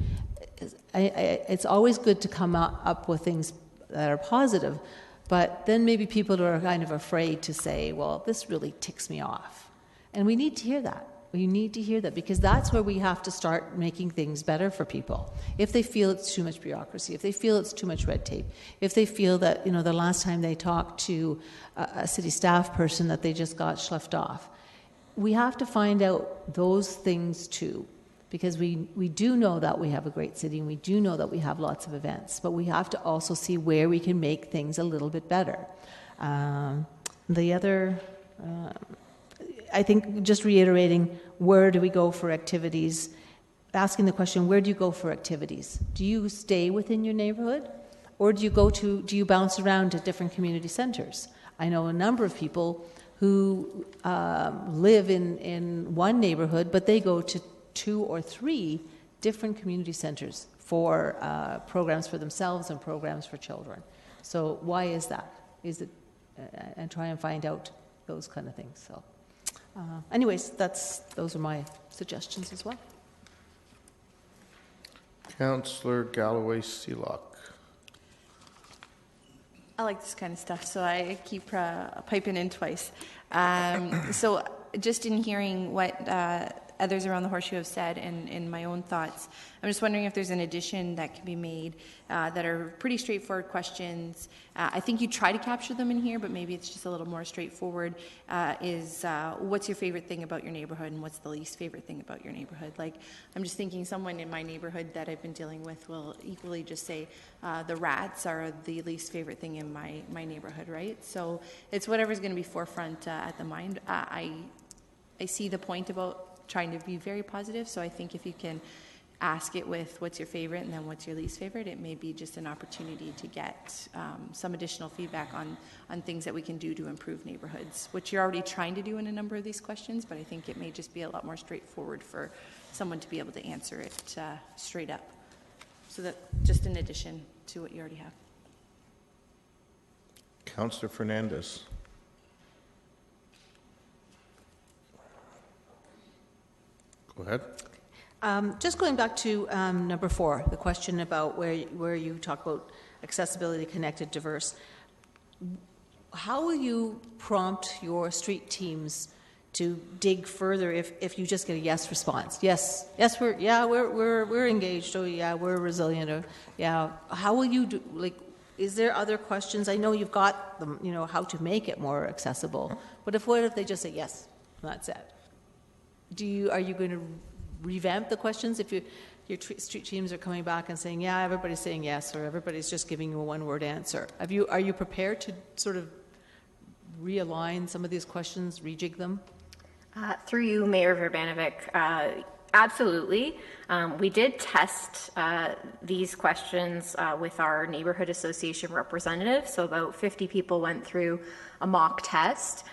It's always good to come up with things that are positive, but then maybe people are kind of afraid to say, well, this really ticks me off. And we need to hear that. We need to hear that, because that's where we have to start making things better for people. If they feel it's too much bureaucracy, if they feel it's too much red tape, if they feel that, the last time they talked to a city staff person that they just got sloughed off, we have to find out those things too, because we do know that we have a great city, and we do know that we have lots of events, but we have to also see where we can make things a little bit better. The other... I think just reiterating, where do we go for activities? Asking the question, where do you go for activities? Do you stay within your neighborhood? Or do you bounce around to different community centers? I know a number of people who live in one neighborhood, but they go to 2 or 3 different community centers for programs for themselves and programs for children. So why is that? And try and find out those kind of things. So. Anyways, those are my suggestions as well. Councillor Galloway-Seelock. I like this kind of stuff, so I keep piping in twice. So just in hearing what others around the Horseshoe have said and in my own thoughts, I'm just wondering if there's an addition that can be made that are pretty straightforward questions. I think you try to capture them in here, but maybe it's just a little more straightforward, what's your favorite thing about your neighborhood and what's the least favorite thing about your neighborhood? Like, I'm just thinking someone in my neighborhood that I've been dealing with will equally just say the rats are the least favorite thing in my neighborhood, right? So it's whatever's going to be forefront at the mind. I see the point about trying to be very positive, so I think if you can ask it with what's your favorite and then what's your least favorite, it may be just an opportunity to get some additional feedback on things that we can do to improve neighborhoods, which you're already trying to do in a number of these questions, but I think it may just be a lot more straightforward for someone to be able to answer it straight up. So that just in addition to what you already have. Councillor Fernandez. Go ahead. Just going back to number 4, the question about where you talk about accessibility, connected, diverse. How will you prompt your street teams to dig further if you just get a yes response? Yes, we're engaged. Oh yeah, we're resilient. Or yeah, how will you do? Like, is there other questions? I know you've got them. How to make it more accessible. But what if they just say yes? That's it. Are you going to revamp the questions if your street teams are coming back and saying, yeah, everybody's saying yes, or everybody's just giving you a one-word answer? Are you prepared to sort of realign some of these questions, rejig them? Through you, Mayor Verbanovic, Absolutely. We did test these questions with our neighborhood association representative. So about 50 people went through a mock test.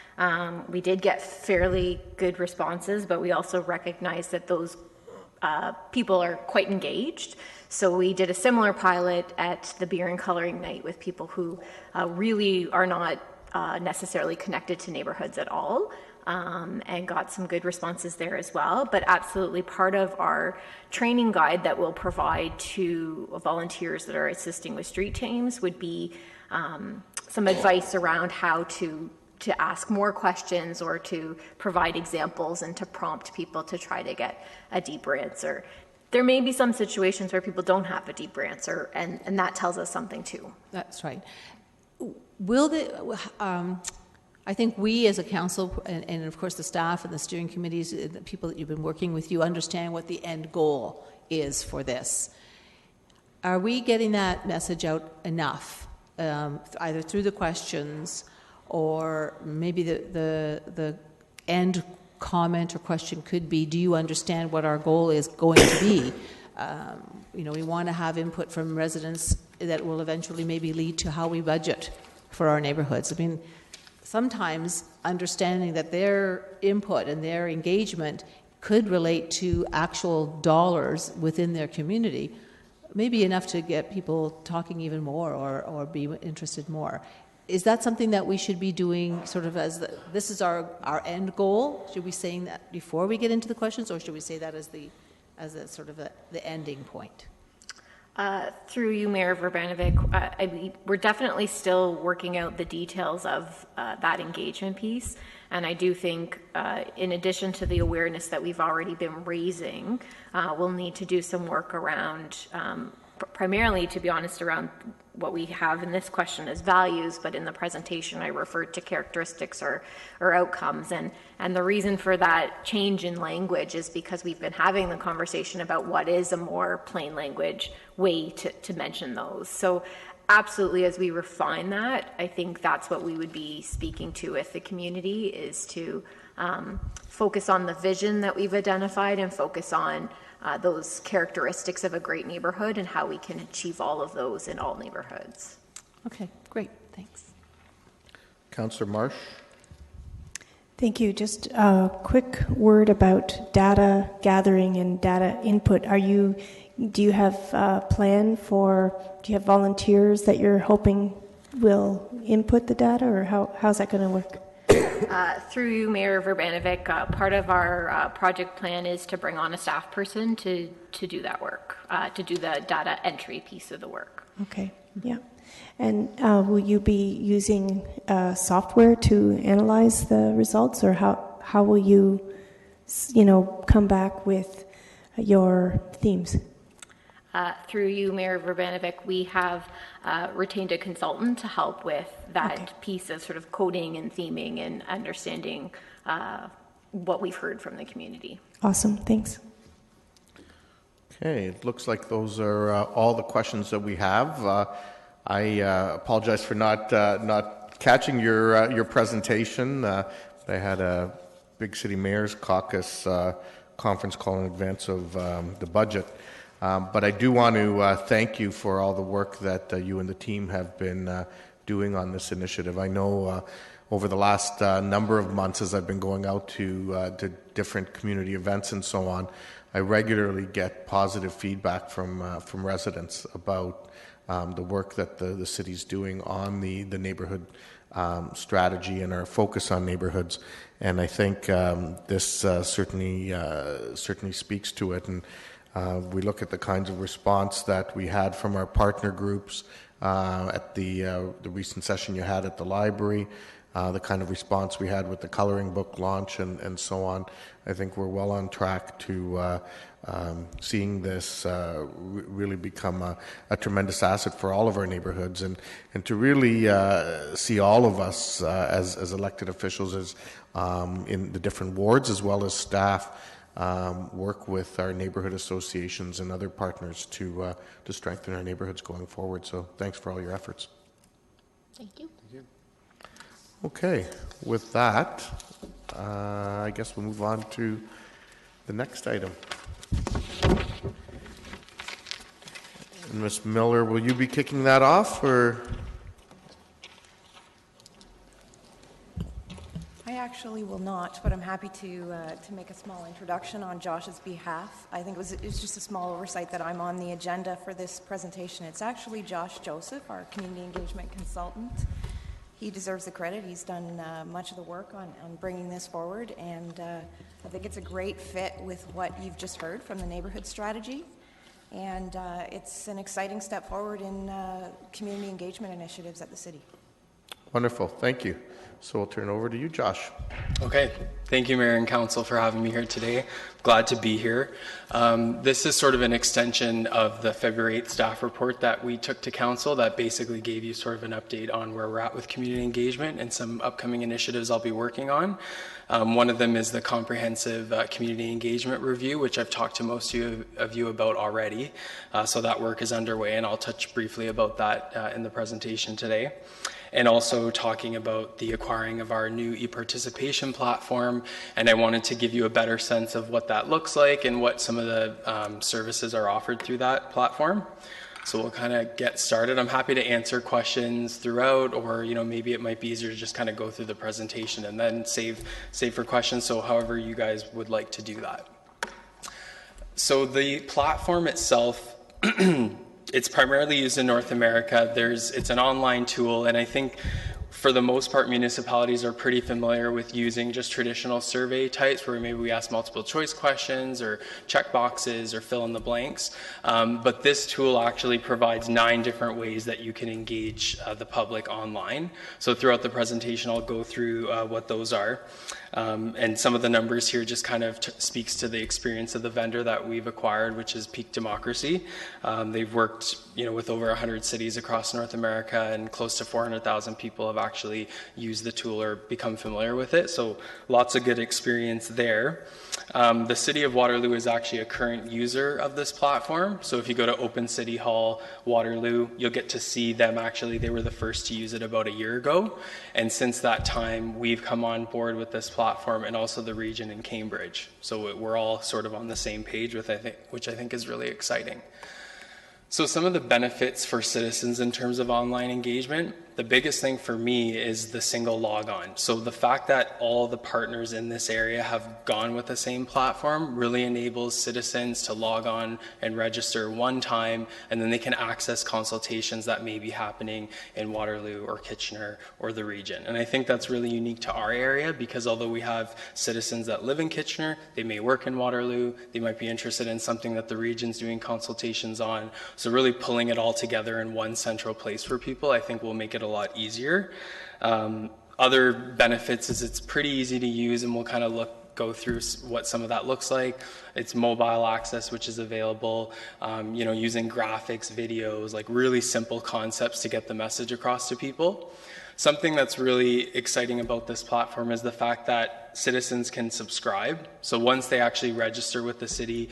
We did get fairly good responses, but we also recognize that those people are quite engaged. So we did a similar pilot at the beer and coloring night with people who really are not necessarily connected to neighborhoods at all. And got some good responses there as well. But absolutely part of our training guide that we'll provide to volunteers that are assisting with street teams would be some advice around how to ask more questions or to provide examples and to prompt people to try to get a deeper answer. There may be some situations where people don't have a deeper answer, and that tells us something too. That's right. Will the... I think we as a council, and of course the staff and the steering committees, the people that you've been working with, you understand what the end goal is for this. Are we getting that message out enough, either through the questions or maybe the end comment or question could be, do you understand what our goal is going to be? We want to have input from residents that will eventually maybe lead to how we budget for our neighborhoods. I mean, sometimes understanding that their input and their engagement could relate to actual dollars within their community may be enough to get people talking even more or be interested more. Is that something that we should be doing sort of as this is our end goal? Should we be saying that before we get into the questions, or should we say that as a sort of the ending point? Through you, Mayor Verbanovic, we're definitely still working out the details of that engagement piece. And I do think, in addition to the awareness that we've already been raising, we'll need to do some work around, primarily, to be honest, around what we have in this question as values, but in the presentation I referred to characteristics or outcomes. And the reason for that change in language is because we've been having the conversation about what is a more plain language way to mention those. So absolutely, as we refine that, I think that's what we would be speaking to with the community, is to focus on the vision that we've identified and focus on those characteristics of a great neighborhood and how we can achieve all of those in all neighborhoods. Okay, great, thanks. Councillor Marsh. Thank you. Just a quick word about data gathering and data input. Do you have a plan do you have volunteers that you're hoping will input the data, or how's that going to work? Through you, Mayor Verbanovic, part of our project plan is to bring on a staff person to do that work, to do the data entry piece of the work. Okay, yeah. And will you be using software to analyze the results, or how will you come back with your themes? Through you, Mayor Verbanovic, we have retained a consultant to help with that piece of sort of coding and theming and understanding what we've heard from the community. Awesome, thanks. Okay, it looks like those are all the questions that we have. I apologize for not catching your presentation. I had a Big City Mayor's Caucus conference call in advance of the budget. But I do want to thank you for all the work that you and the team have been doing on this initiative. I know over the last number of months, as I've been going out to different community events and so on, I regularly get positive feedback from residents about the work that the city's doing on the neighborhood strategy and our focus on neighborhoods. And I think this certainly speaks to it. And we look at the kinds of response that we had from our partner groups at the recent session you had at the library, the kind of response we had with the coloring book launch and so on. I think we're well on track to seeing this really become a tremendous asset for all of our neighborhoods, and to really see all of us as elected officials as in the different wards as well as staff work with our neighborhood associations and other partners to strengthen our neighborhoods going forward. So thanks for all your efforts. Thank you. Thank you. Okay, with that, I guess we'll move on to the next item. And Ms. Miller, will you be kicking that off, or? I actually will not, but I'm happy to make a small introduction on Josh's behalf. I think it was just a small oversight that I'm on the agenda for this presentation. It's actually Josh Joseph, our community engagement consultant. He deserves the credit. He's done much of the work on bringing this forward, and I think it's a great fit with what you've just heard from the neighborhood strategy. And it's an exciting step forward in community engagement initiatives at the city. Wonderful, thank you. So we'll turn it over to you, Josh. Okay, thank you, Mayor and Council, for having me here today. Glad to be here. This is sort of an extension of the February 8th staff report that we took to Council that basically gave you sort of an update on where we're at with community engagement and some upcoming initiatives I'll be working on. One of them is the comprehensive community engagement review, which I've talked to most of you about already. So that work is underway, and I'll touch briefly about that in the presentation today. And also talking about the acquiring of our new e-participation platform. And I wanted to give you a better sense of what that looks like and what some of the services are offered through that platform. So we'll kind of get started. I'm happy to answer questions throughout, or maybe it might be easier to just kind of go through the presentation and then save for questions. So however you guys would like to do that. So the platform itself, it's primarily used in North America. It's an online tool, and I think for the most part, municipalities are pretty familiar with using just traditional survey types where maybe we ask multiple choice questions or check boxes or fill in the blanks. But this tool actually provides 9 different ways that you can engage the public online. So throughout the presentation, I'll go through what those are. And some of the numbers here just kind of speaks to the experience of the vendor that we've acquired, which is Peak Democracy. They've worked with over 100 cities across North America, and close to 400,000 people have actually used the tool or become familiar with it. So lots of good experience there. The City of Waterloo is actually a current user of this platform. So if you go to Open City Hall, Waterloo, you'll get to see them actually. They were the first to use it about a year ago. And since that time, we've come on board with this platform, and also the region in Cambridge. So we're all sort of on the same page, which I think is really exciting. So some of the benefits for citizens in terms of online engagement, the biggest thing for me is the single log-on. So the fact that all the partners in this area have gone with the same platform really enables citizens to log on and register one time, and then they can access consultations that may be happening in Waterloo or Kitchener or the region. And I think that's really unique to our area, because although we have citizens that live in Kitchener, they may work in Waterloo, they might be interested in something that the region's doing consultations on. So really pulling it all together in one central place for people, I think will make it a lot easier. Other benefits is it's pretty easy to use, and we'll kind of go through what some of that looks like. It's mobile access, which is available, using graphics, videos, like really simple concepts to get the message across to people. Something that's really exciting about this platform is the fact that citizens can subscribe. So once they actually register with the city,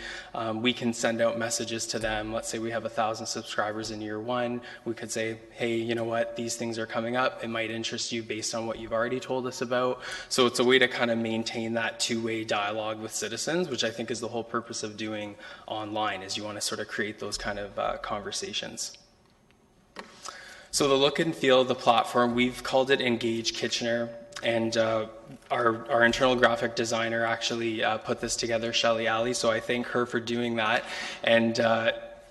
we can send out messages to them. Let's say we have 1,000 subscribers in year 1. We could say, hey, you know what, these things are coming up. It might interest you based on what you've already told us about. So it's a way to kind of maintain that two-way dialogue with citizens, which I think is the whole purpose of doing online, is you want to sort of create those kind of conversations. So the look and feel of the platform, we've called it Engage Kitchener, and our internal graphic designer actually put this together, Shelley Alley, so I thank her for doing that. And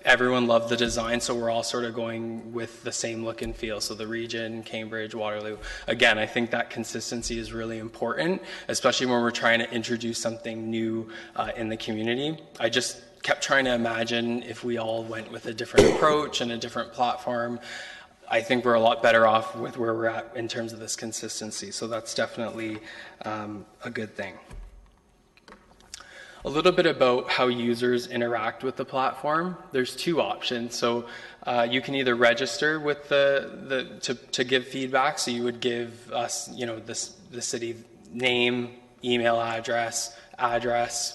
everyone loved the design, so we're all sort of going with the same look and feel. So the region, Cambridge, Waterloo. Again, I think that consistency is really important, especially when we're trying to introduce something new in the community. I just kept trying to imagine if we all went with a different approach and a different platform. I think we're a lot better off with where we're at in terms of this consistency. So that's definitely a good thing. A little bit about how users interact with the platform. There's 2 options. So you can either register with to give feedback. So you would give us, the city name, email address,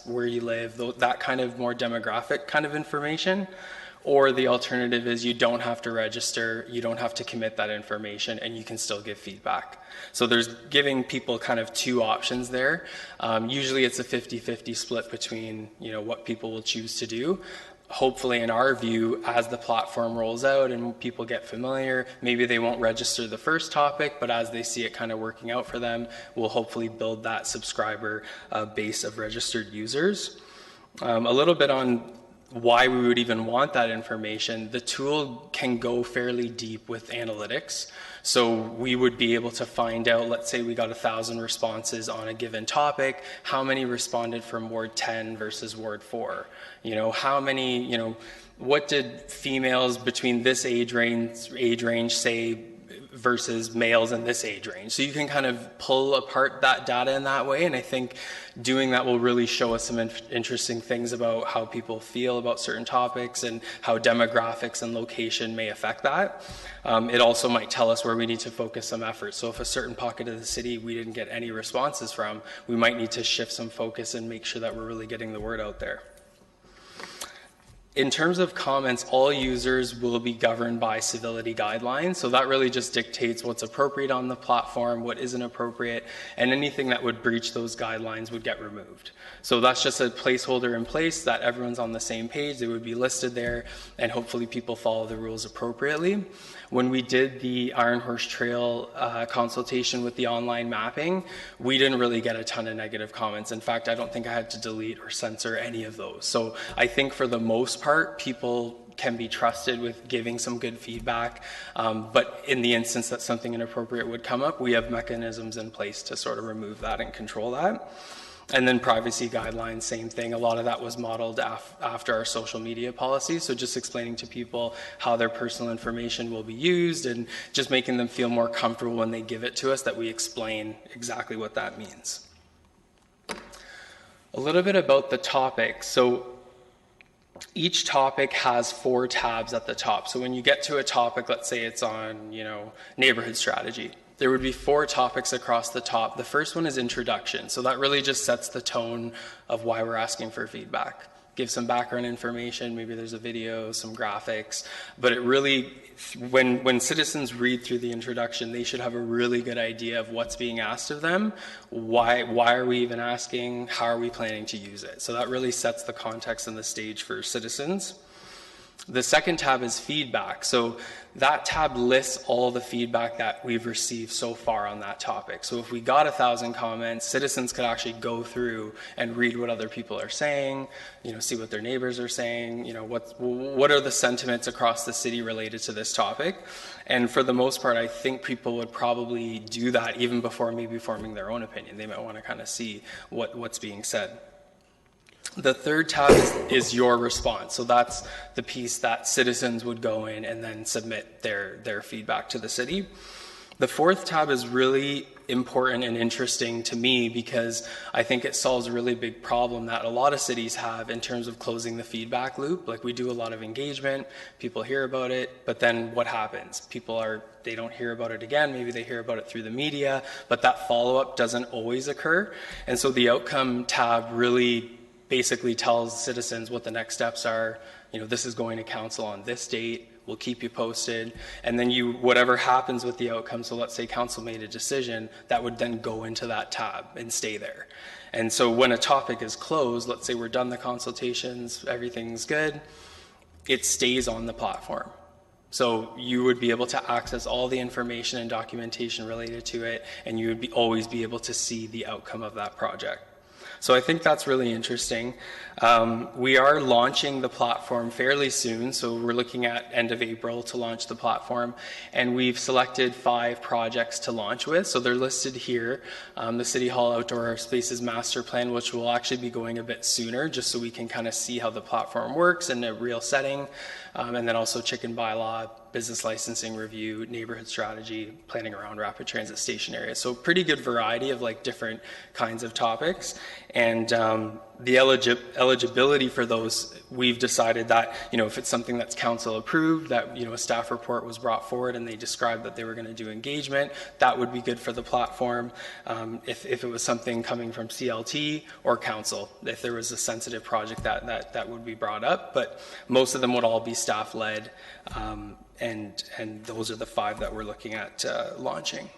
where you live, that kind of more demographic kind of information. Or the alternative is you don't have to register, you don't have to commit that information, and you can still give feedback. So there's giving people kind of 2 options there. Usually it's a 50-50 split between what people will choose to do. hopefully, in our view, as the platform rolls out and people get familiar, maybe they won't register the first topic, but as they see it kind of working out for them, we'll hopefully build that subscriber base of registered users. A little bit on why we would even want that information. The tool can go fairly deep with analytics. So we would be able to find out, let's say we got 1,000 responses on a given topic, how many responded from Ward 10 versus Ward 4? You know, how many, you know, what did females between this age range say versus males in this age range? So you can kind of pull apart that data in that way, and I think doing that will really show us some interesting things about how people feel about certain topics and how demographics and location may affect that. It also might tell us where we need to focus some effort. So if a certain pocket of the city we didn't get any responses from, we might need to shift some focus and make sure that we're really getting the word out there. In terms of comments, all users will be governed by civility guidelines. So that really just dictates what's appropriate on the platform, what isn't appropriate, and anything that would breach those guidelines would get removed. So that's just a placeholder in place that everyone's on the same page. They would be listed there, and hopefully people follow the rules appropriately. When we did the Iron Horse Trail consultation with the online mapping, we didn't really get a ton of negative comments. In fact, I don't think I had to delete or censor any of those. So I think for the most part, people can be trusted with giving some good feedback. But in the instance that something inappropriate would come up, we have mechanisms in place to sort of remove that and control that. And then privacy guidelines, same thing. A lot of that was modeled after our social media policy. So just explaining to people how their personal information will be used and just making them feel more comfortable when they give it to us, that we explain exactly what that means. A little bit about the topic. So each topic has 4 tabs at the top. So when you get to a topic, let's say it's on, you know, neighborhood strategy, there would be 4 topics across the top. The first one is introduction. So that really just sets the tone of why we're asking for feedback. Give some background information, maybe there's a video, some graphics, but it really, when citizens read through the introduction, they should have a really good idea of what's being asked of them, why are we even asking, how are we planning to use it? So that really sets the context and the stage for citizens. The second tab is feedback. So that tab lists all the feedback that we've received so far on that topic. So if we got 1,000 comments, citizens could actually go through and read what other people are saying, you know, see what their neighbors are saying, you know, what are the sentiments across the city related to this topic. And for the most part, I think people would probably do that even before maybe forming their own opinion. They might want to kind of see what's being said. The third tab is your response. So that's the piece that citizens would go in and then submit their feedback to the city. The fourth tab is really important and interesting to me because I think it solves a really big problem that a lot of cities have in terms of closing the feedback loop. Like, we do a lot of engagement, people hear about it, but then what happens? They don't hear about it again, maybe they hear about it through the media, but that follow-up doesn't always occur. And so the outcome tab really basically tells citizens what the next steps are. You know, this is going to council on this date, we'll keep you posted, and then whatever happens with the outcome, so let's say council made a decision, that would then go into that tab and stay there. And so when a topic is closed, let's say we're done the consultations, everything's good, it stays on the platform. So you would be able to access all the information and documentation related to it, and you would always be able to see the outcome of that project. So I think that's really interesting. We are launching the platform fairly soon, so we're looking at end of April to launch the platform, and we've selected 5 projects to launch with. So they're listed here. The City Hall Outdoor Spaces Master Plan, which will actually be going a bit sooner, just so we can kind of see how the platform works in a real setting, and then also chicken bylaw, business licensing review, neighborhood strategy, planning around rapid transit station areas. So pretty good variety of like different kinds of topics. And the eligibility for those, we've decided that, you know, if it's something that's council approved, that, you know, a staff report was brought forward and they described that they were going to do engagement, that would be good for the platform. If it was something coming from CLT or council, if there was a sensitive project that would be brought up, but most of them would all be staff led. And those are the 5 that we're looking at launching.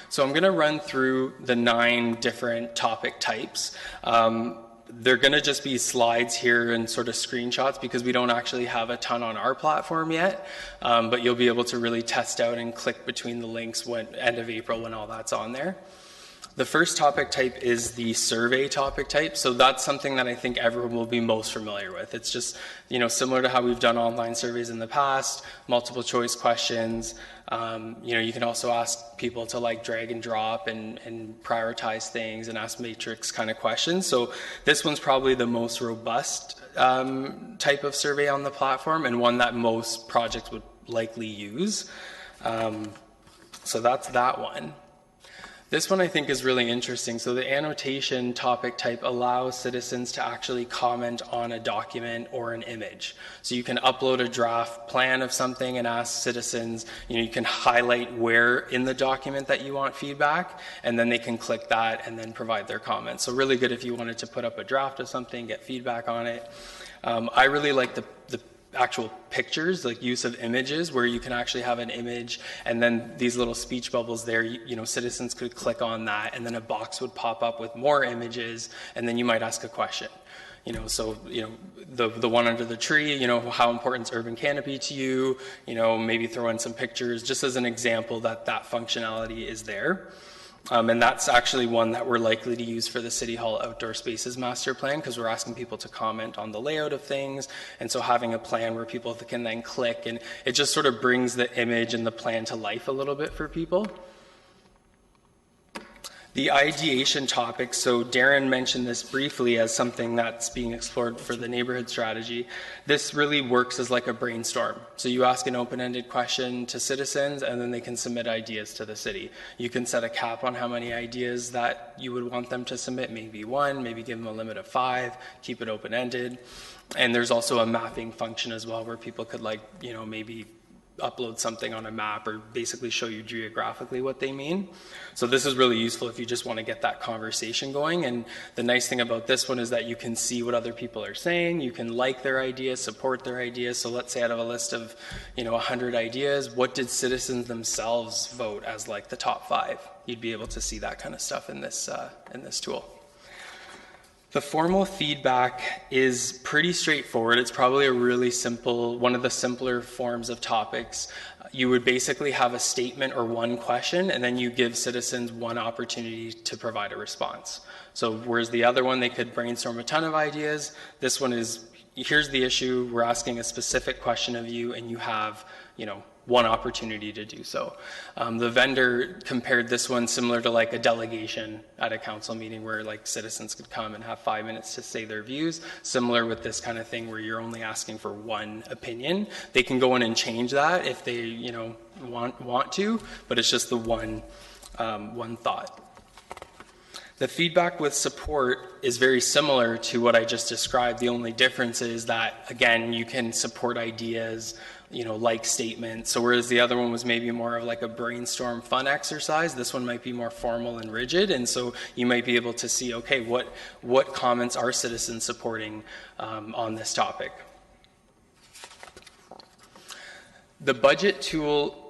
So I'm going to run through the 9 different topic types. They're going to just be slides here and sort of screenshots because we don't actually have a ton on our platform yet, but you'll be able to really test out and click between the links when end of April when all that's on there. The first topic type is the survey topic type. So that's something that I think everyone will be most familiar with. It's just, you know, similar to how we've done online surveys in the past, multiple choice questions. You know, you can also ask people to like drag and drop and prioritize things and ask matrix kind of questions. So this one's probably the most robust type of survey on the platform and one that most projects would likely use. So that's that one. This one I think is really interesting. So the annotation topic type allows citizens to actually comment on a document or an image. So you can upload a draft plan of something and ask citizens, you know, you can highlight where in the document that you want feedback, and then they can click that and then provide their comments. So really good if you wanted to put up a draft of something, get feedback on it. I really like the actual pictures, like use of images, where you can actually have an image and then these little speech bubbles there, you know, citizens could click on that and then a box would pop up with more images and then you might ask a question. You know, so, you know, the one under the tree, you know, how important is urban canopy to you? You know, maybe throw in some pictures just as an example that that functionality is there. And that's actually one that we're likely to use for the City Hall Outdoor Spaces Master Plan because we're asking people to comment on the layout of things. And so having a plan where people can then click and it just sort of brings the image and the plan to life a little bit for people. The ideation topic, so Darren mentioned this briefly as something that's being explored for the neighborhood strategy. This really works as like a brainstorm. So you ask an open-ended question to citizens and then they can submit ideas to the city. You can set a cap on how many ideas that you would want them to submit, maybe 1, maybe give them a limit of 5, keep it open-ended. And there's also a mapping function as well where people could like, you know, maybe upload something on a map or basically show you geographically what they mean. So this is really useful if you just want to get that conversation going. And the nice thing about this one is that you can see what other people are saying. You can like their ideas, support their ideas. So let's say out of a list of, you know, 100 ideas, what did citizens themselves vote as like the top 5? You'd be able to see that kind of stuff in this tool. The formal feedback is pretty straightforward. It's probably a really simple, one of the simpler forms of topics. You would basically have a statement or one question, and then you give citizens one opportunity to provide a response. So whereas the other one, they could brainstorm a ton of ideas, this one is, here's the issue, we're asking a specific question of you, and you have, you know, one opportunity to do so. The vendor compared this one similar to like a delegation at a council meeting where like citizens could come and have 5 minutes to say their views, similar with this kind of thing where you're only asking for one opinion. They can go in and change that if they, you know, want to, but it's just the one thought. The feedback with support is very similar to what I just described. The only difference is that, again, you can support ideas, you know, like statements. So whereas the other one was maybe more of like a brainstorm fun exercise, this one might be more formal and rigid. And so you might be able to see, okay, what comments are citizens supporting on this topic? The budget tool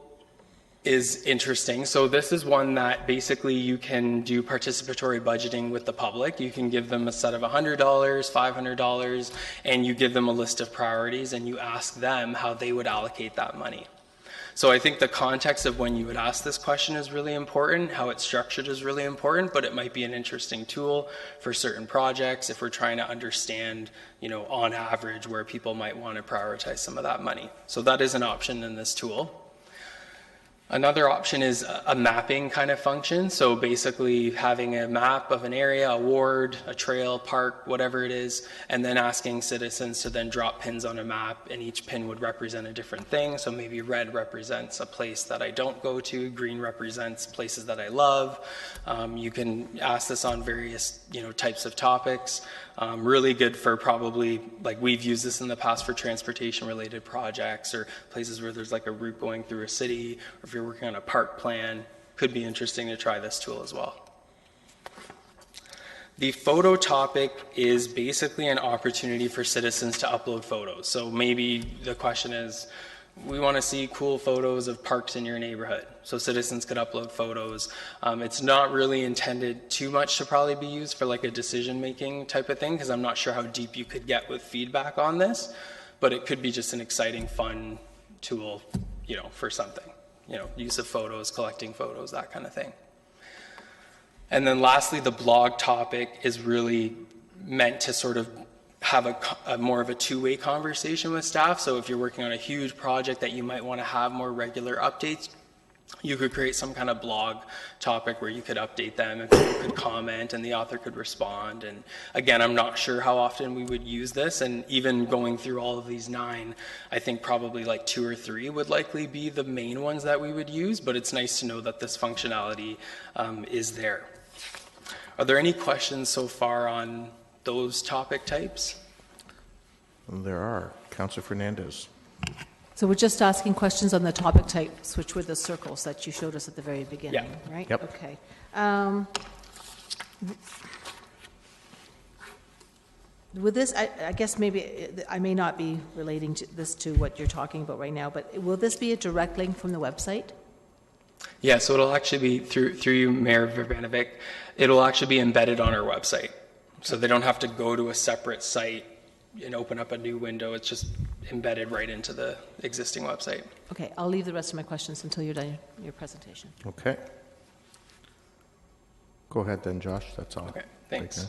is interesting. So this is one that basically you can do participatory budgeting with the public. You can give them a set of $100, $500, and you give them a list of priorities and you ask them how they would allocate that money. So I think the context of when you would ask this question is really important. How it's structured is really important, but it might be an interesting tool for certain projects if we're trying to understand, you know, on average where people might want to prioritize some of that money. So that is an option in this tool. Another option is a mapping kind of function. So basically having a map of an area, a ward, a trail, park, whatever it is, and then asking citizens to then drop pins on a map, and each pin would represent a different thing. So maybe red represents a place that I don't go to, green represents places that I love. You can ask this on various, you know, types of topics. Really good for probably, like we've used this in the past for transportation related projects or places where there's like a route going through a city, or if you're working on a park plan, could be interesting to try this tool as well. The photo topic is basically an opportunity for citizens to upload photos. So maybe the question is, We want to see cool photos of parks in your neighborhood, so citizens could upload photos. It's not really intended too much to probably be used for like a decision-making type of thing, because I'm not sure how deep you could get with feedback on this, but it could be just an exciting, fun tool, you know, for something. You know, use of photos, collecting photos, that kind of thing. And then lastly, the blog topic is really meant to sort of have a more of a two-way conversation with staff. So if you're working on a huge project that you might want to have more regular updates, you could create some kind of blog topic where you could update them and people could comment and the author could respond. And again, I'm not sure how often we would use this, and even going through all of these 9, I think probably like 2 or 3 would likely be the main ones that we would use, but it's nice to know that this functionality is there. Are there any questions so far on those topic types? There are. Councillor Fernandez. So we're just asking questions on the topic types, which were the circles that you showed us at the very beginning, right? Yep. Okay. With this, I guess maybe I may not be relating this to what you're talking about right now, but will this be a direct link from the website? Yeah, so it'll actually be through you, Mayor Verbanovic. It'll actually be embedded on our website. So they don't have to go to a separate site and open up a new window. It's just embedded right into the existing website. Okay, I'll leave the rest of my questions until you're done your presentation. Okay. Go ahead then, Josh. That's all. Okay, thanks.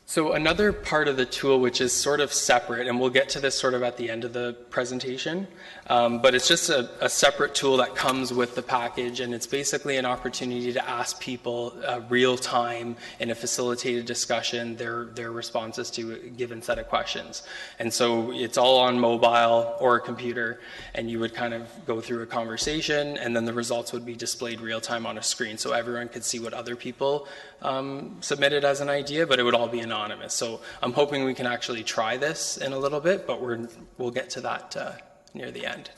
So another part of the tool, which is sort of separate, and we'll get to this sort of at the end of the presentation, but it's just a separate tool that comes with the package, and it's basically an opportunity to ask people real time in a facilitated discussion their responses to a given set of questions. And so it's all on mobile or a computer, and you would kind of go through a conversation, and then the results would be displayed real time on a screen, so everyone could see what other people submitted as an idea, but it would all be anonymous. So I'm hoping we can actually try this in a little bit, but we'll get to that near the end.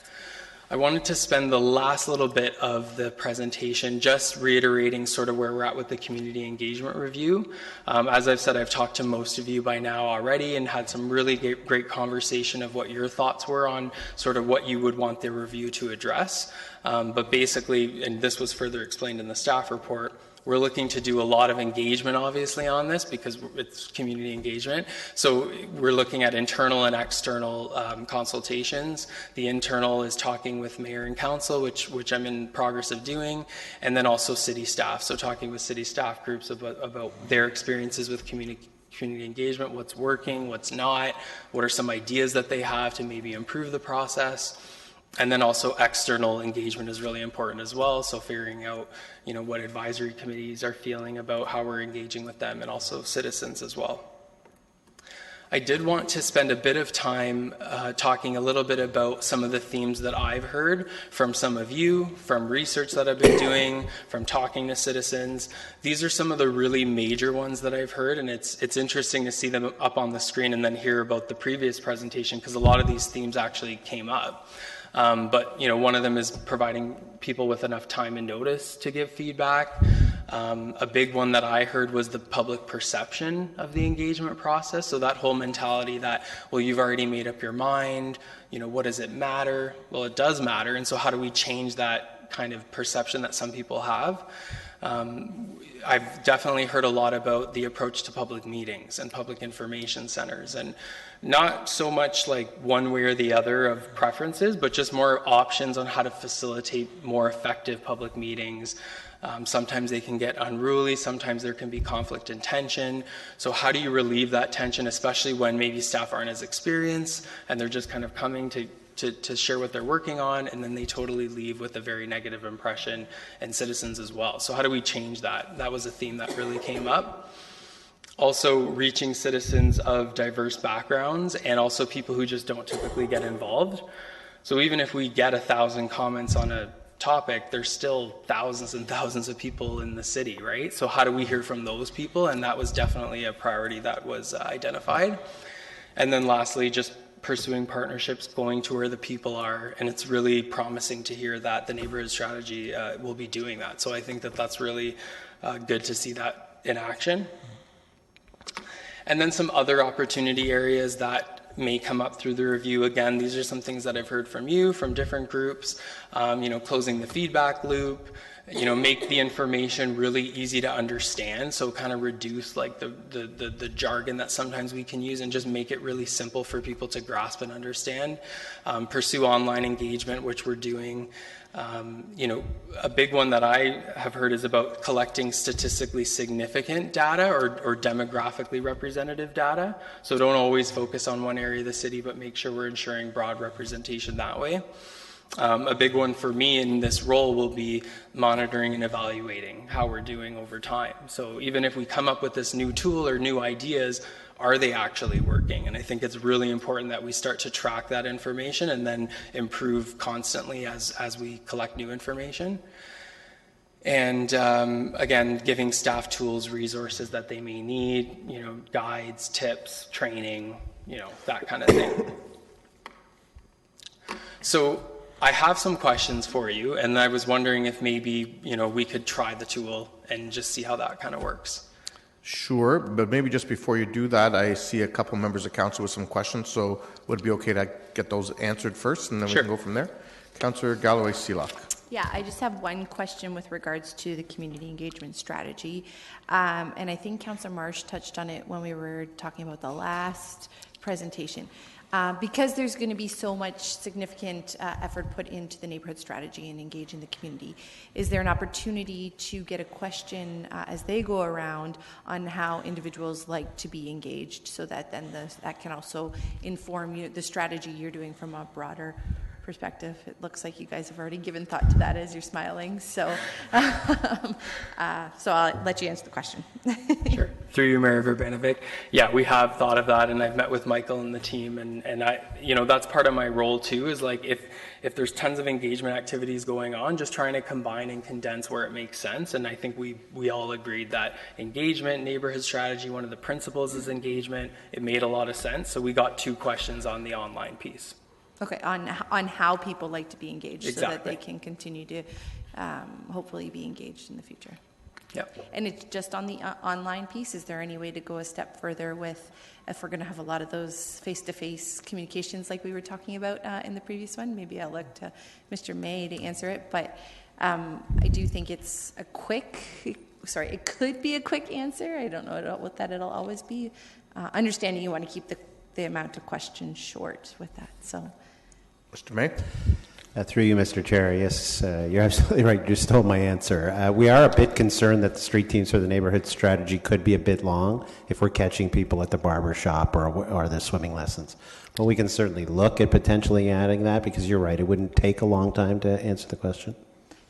I wanted to spend the last little bit of the presentation just reiterating sort of where we're at with the community engagement review. As I've said, I've talked to most of you by now already and had some really great conversation of what your thoughts were on sort of what you would want the review to address. But basically, and this was further explained in the staff report, we're looking to do a lot of engagement, obviously, on this because it's community engagement. So we're looking at internal and external consultations. The internal is talking with mayor and council, which I'm in progress of doing, and then also city staff. So talking with city staff groups about their experiences with community engagement, what's working, what's not, what are some ideas that they have to maybe improve the process. And then also external engagement is really important as well. So figuring out, what advisory committees are feeling about how we're engaging with them, and also citizens as well. I did want to spend a bit of time talking a little bit about some of the themes that I've heard from some of you, from research that I've been doing, from talking to citizens. These are some of the really major ones that I've heard, and it's interesting to see them up on the screen and then hear about the previous presentation, because a lot of these themes actually came up. But one of them is providing people with enough time and notice to give feedback. A big one that I heard was the public perception of the engagement process. So that whole mentality that, well, you've already made up your mind, what does it matter? Well, it does matter. And so how do we change that kind of perception that some people have? I've definitely heard a lot about the approach to public meetings and public information centers, and not so much like one way or the other of preferences, but just more options on how to facilitate more effective public meetings. Sometimes they can get unruly, sometimes there can be conflict and tension. So how do you relieve that tension, especially when maybe staff aren't as experienced and they're just kind of coming to share what they're working on, and then they totally leave with a very negative impression, and citizens as well. So how do we change that? That was a theme that really came up. Also reaching citizens of diverse backgrounds and also people who just don't typically get involved. So even if we get 1,000 comments on a topic, there's still thousands and thousands of people in the city, right? So how do we hear from those people? And that was definitely a priority that was identified. And then lastly, just pursuing partnerships, going to where the people are, and it's really promising to hear that the neighborhood strategy will be doing that. So I think that that's really good to see that in action. And then some other opportunity areas that may come up through the review. Again, these are some things that I've heard from you, from different groups, closing the feedback loop, make the information really easy to understand. So kind of reduce like the jargon that sometimes we can use and just make it really simple for people to grasp and understand. Pursue online engagement, which we're doing. A big one that I have heard is about collecting statistically significant data or demographically representative data. So don't always focus on one area of the city, but make sure we're ensuring broad representation that way. A big one for me in this role will be monitoring and evaluating how we're doing over time. So even if we come up with this new tool or new ideas, are they actually working? And I think it's really important that we start to track that information and then improve constantly as we collect new information. And again, giving staff tools, resources that they may need, guides, tips, training, that kind of thing. So I have some questions for you, and I was wondering if maybe, we could try the tool and just see how that kind of works. Sure, but maybe just before you do that, I see a couple members of council with some questions, so would it be okay to get those answered first, and then we can go from there? Councillor Galloway-Seelock. Yeah, I just have one question with regards to the community engagement strategy. And I think Councillor Marsh touched on it when we were talking about the last presentation. Because there's going to be so much significant effort put into the neighborhood strategy and engaging the community, is there an opportunity to get a question as they go around on how individuals like to be engaged, so that then that can also inform the strategy you're doing from a broader perspective? It looks like you guys have already given thought to that as you're smiling. So, so I'll let you answer the question. Sure. Through you, Mayor Verbanovic. Yeah, we have thought of that, and I've met with Michael and the team, and I, that's part of my role too. Is like if there's tons of engagement activities going on, just trying to combine and condense where it makes sense. And I think we all agreed that engagement, neighborhood strategy, one of the principles is engagement. It made a lot of sense. So we got 2 questions on the online piece. Okay, on how people like to be engaged, exactly. So that they can continue to hopefully be engaged in the future. Yep. And it's just on the online piece. Is there any way to go a step further with, if we're going to have a lot of those face-to-face communications like we were talking about in the previous one? Maybe I'll look to Mr. May to answer it. But I do think it's it could be a quick answer. I don't know what that it'll always be. Understanding you want to keep the amount of questions short with that. So, Mr. May? Through you, Mr. Chair, yes, you're absolutely right. You stole my answer. We are a bit concerned that the street teams for the neighborhood strategy could be a bit long if we're catching people at the barber shop or the swimming lessons. But we can certainly look at potentially adding that, because you're right, it wouldn't take a long time to answer the question.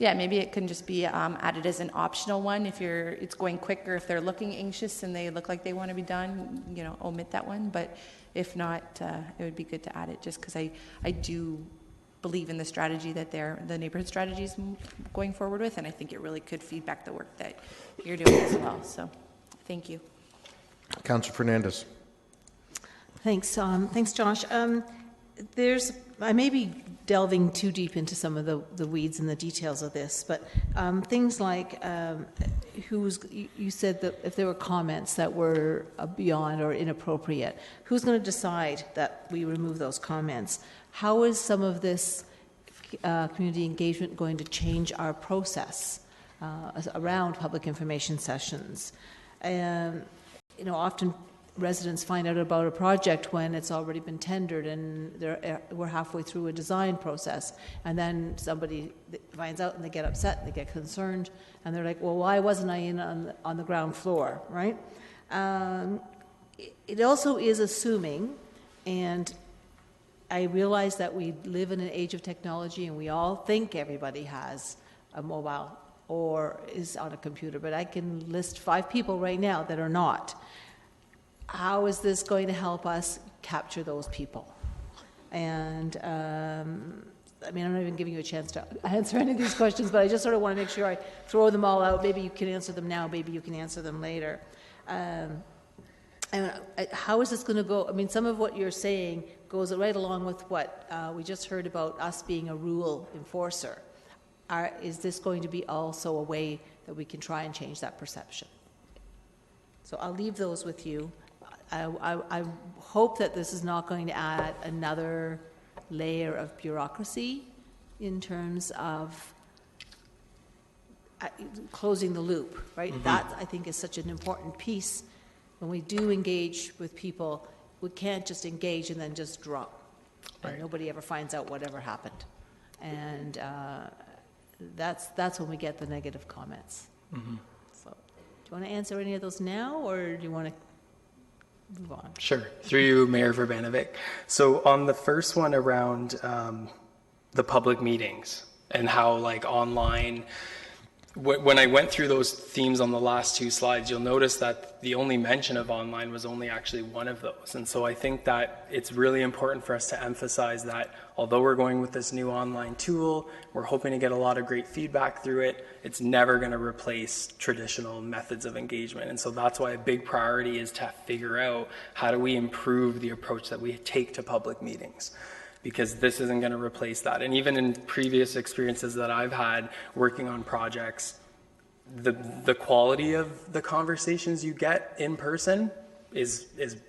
yeah, maybe it can just be added as an optional one if it's going quicker. If they're looking anxious and they look like they want to be done, omit that one. But if not, it would be good to add it, just because I do believe in the strategy that the neighborhood strategy is going forward with, and I think it really could feedback the work that you're doing as well. So, thank you. Councillor Fernandez. Thanks. Thanks, Josh. I may be delving too deep into some of the weeds and the details of this, but things like you said that if there were comments that were beyond or inappropriate, who's going to decide that we remove those comments? How is some of this community engagement going to change our process around public information sessions? Often residents find out about a project when it's already been tendered and we're halfway through a design process, and then somebody finds out and they get upset and they get concerned and they're like, well, why wasn't I in on the ground floor, right? It also is assuming, and I realize that we live in an age of technology and we all think everybody has a mobile or is on a computer, but I can list 5 people right now that are not. How is this going to help us capture those people? And I'm not even giving you a chance to answer any of these questions, but I just sort of want to make sure I throw them all out. Maybe you can answer them now, maybe you can answer them later. And how is this going to go? Some of what you're saying goes right along with what we just heard about us being a rule enforcer. Is this going to be also a way that we can try and change that perception? So I'll leave those with you. I hope that this is not going to add another layer of bureaucracy in terms of closing the loop, right? That, I think, is such an important piece. When we do engage with people, we can't just engage and then just drop. And nobody ever finds out whatever happened. And that's when we get the negative comments. So, do you want to answer any of those now, or do you want to move on? Sure. Through you, Mayor Verbanovic. So on the first one around the public meetings and how like online, when I went through those themes on the last two slides, you'll notice that the only mention of online was only actually one of those. And so I think that it's really important for us to emphasize that although we're going with this new online tool, we're hoping to get a lot of great feedback through it, it's never going to replace traditional methods of engagement. And so that's why a big priority is to figure out how do we improve the approach that we take to public meetings, because this isn't going to replace that. And even in previous experiences that I've had working on projects, the quality of the conversations you get in person is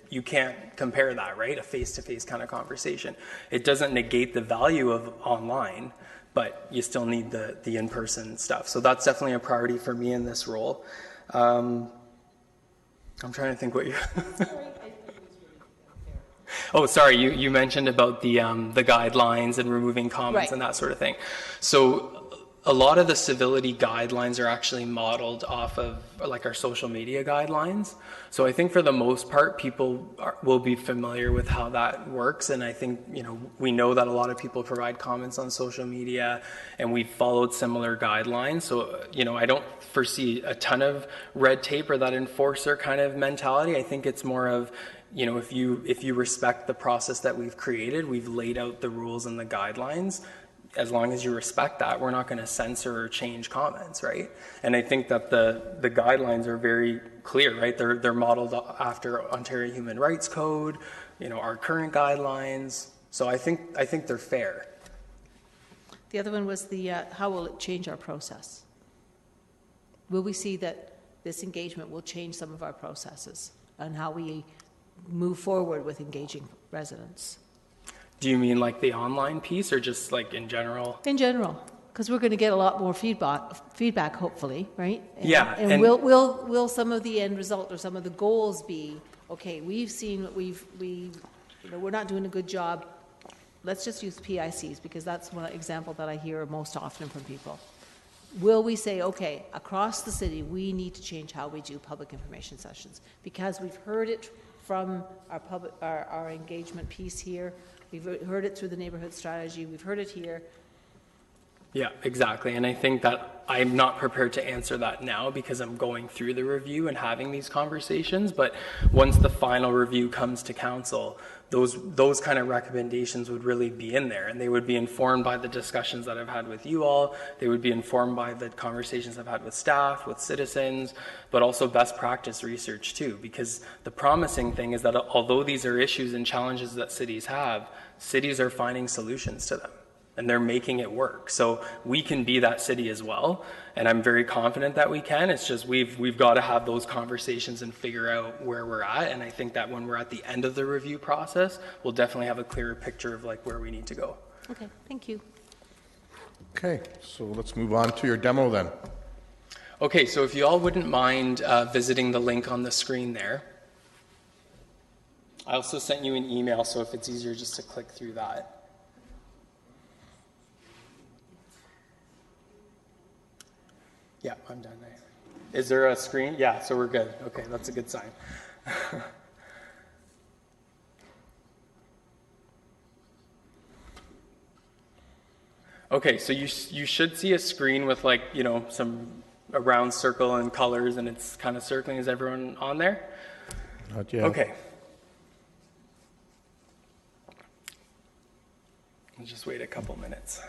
you can't compare that, right? A face-to-face kind of conversation. It doesn't negate the value of online, but you still need the in-person stuff. So that's definitely a priority for me in this role. I'm trying to think what you... Oh, sorry, you mentioned about the guidelines and removing comments and that sort of thing. So a lot of the civility guidelines are actually modeled off of like our social media guidelines. So I think for the most part, people will be familiar with how that works. And I think, we know that a lot of people provide comments on social media, and we've followed similar guidelines. So, I don't foresee a ton of red tape or that enforcer kind of mentality. I think it's more of, if you respect the process that we've created, we've laid out the rules and the guidelines. As long as you respect that, we're not going to censor or change comments, right? And I think that the guidelines are very clear, right? They're modeled after Ontario Human Rights Code, our current guidelines. So I think they're fair. The other one was the how will it change our process? Will we see that this engagement will change some of our processes and how we move forward with engaging residents? Do you mean like the online piece, or just like in general? In general, because we're going to get a lot more feedback hopefully, right? And will some of the end result or some of the goals be, okay, we've seen what we're not doing a good job. Let's just use PICs, because that's one example that I hear most often from people. Will we say, okay, across the city, we need to change how we do public information sessions, because we've heard it from our engagement piece here. We've heard it through the neighborhood strategy. We've heard it here. Yeah, exactly. And I think that I'm not prepared to answer that now because I'm going through the review and having these conversations. But once the final review comes to council, those kind of recommendations would really be in there, and they would be informed by the discussions that I've had with you all. They would be informed by the conversations I've had with staff, with citizens, but also best practice research too, because the promising thing is that although these are issues and challenges that cities have, cities are finding solutions to them, and they're making it work. So we can be that city as well, and I'm very confident that we can. It's just we've got to have those conversations and figure out where we're at, and I think that when we're at the end of the review process, we'll definitely have a clearer picture of like where we need to go. Okay, thank you. Okay, so let's move on to your demo then. Okay, so if you all wouldn't mind visiting the link on the screen there. I also sent you an email, so if it's easier just to click through that. Yeah, I'm done. Is there a screen? Yeah, so we're good. Okay, that's a good sign. Okay, so you should see a screen with like, a round circle and colors, and it's kind of circling. Is everyone on there? Not yet. Okay. We'll just wait a couple minutes.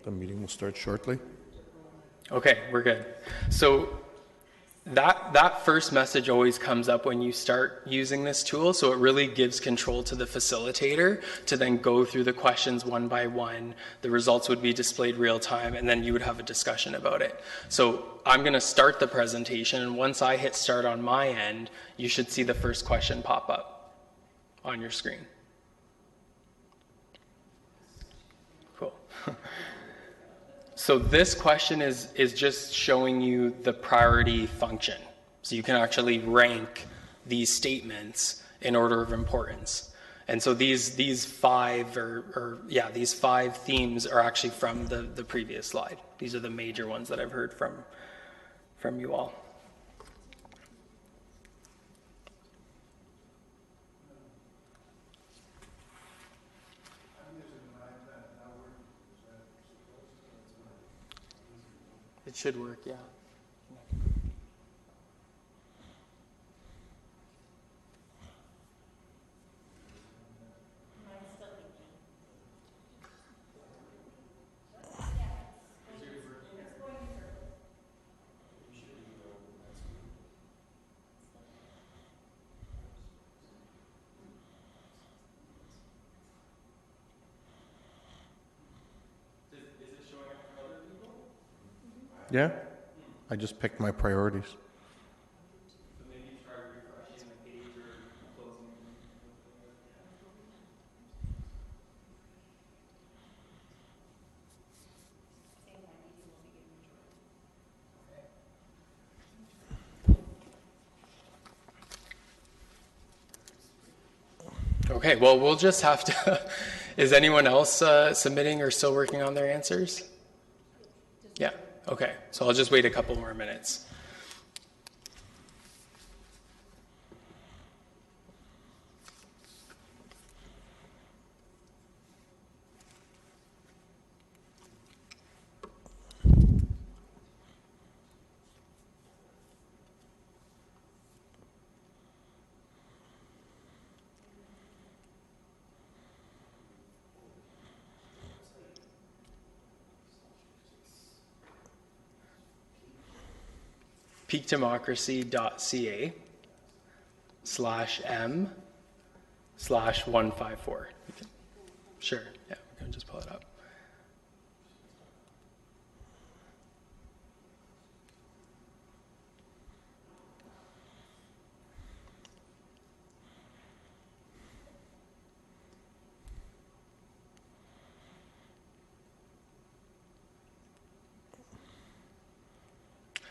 The meeting will start shortly. Okay, we're good. So that first message always comes up when you start using this tool, so it really gives control to the facilitator to then go through the questions one by one. The results would be displayed real time, and then you would have a discussion about it. So I'm going to start the presentation, and once I hit start on my end, you should see the first question pop up on your screen. Cool. So this question is just showing you the priority function. So you can actually rank these statements in order of importance. And so these five these five themes are actually from the previous slide. These are the major ones that I've heard from you all. It should work, yeah. Yeah, I just picked my priorities. Okay, well, we'll just have to, is anyone else submitting or still working on their answers? Yeah, okay, so I'll just wait a couple more minutes. peakdemocracy.ca/m/154. Sure, yeah, we can just pull it up.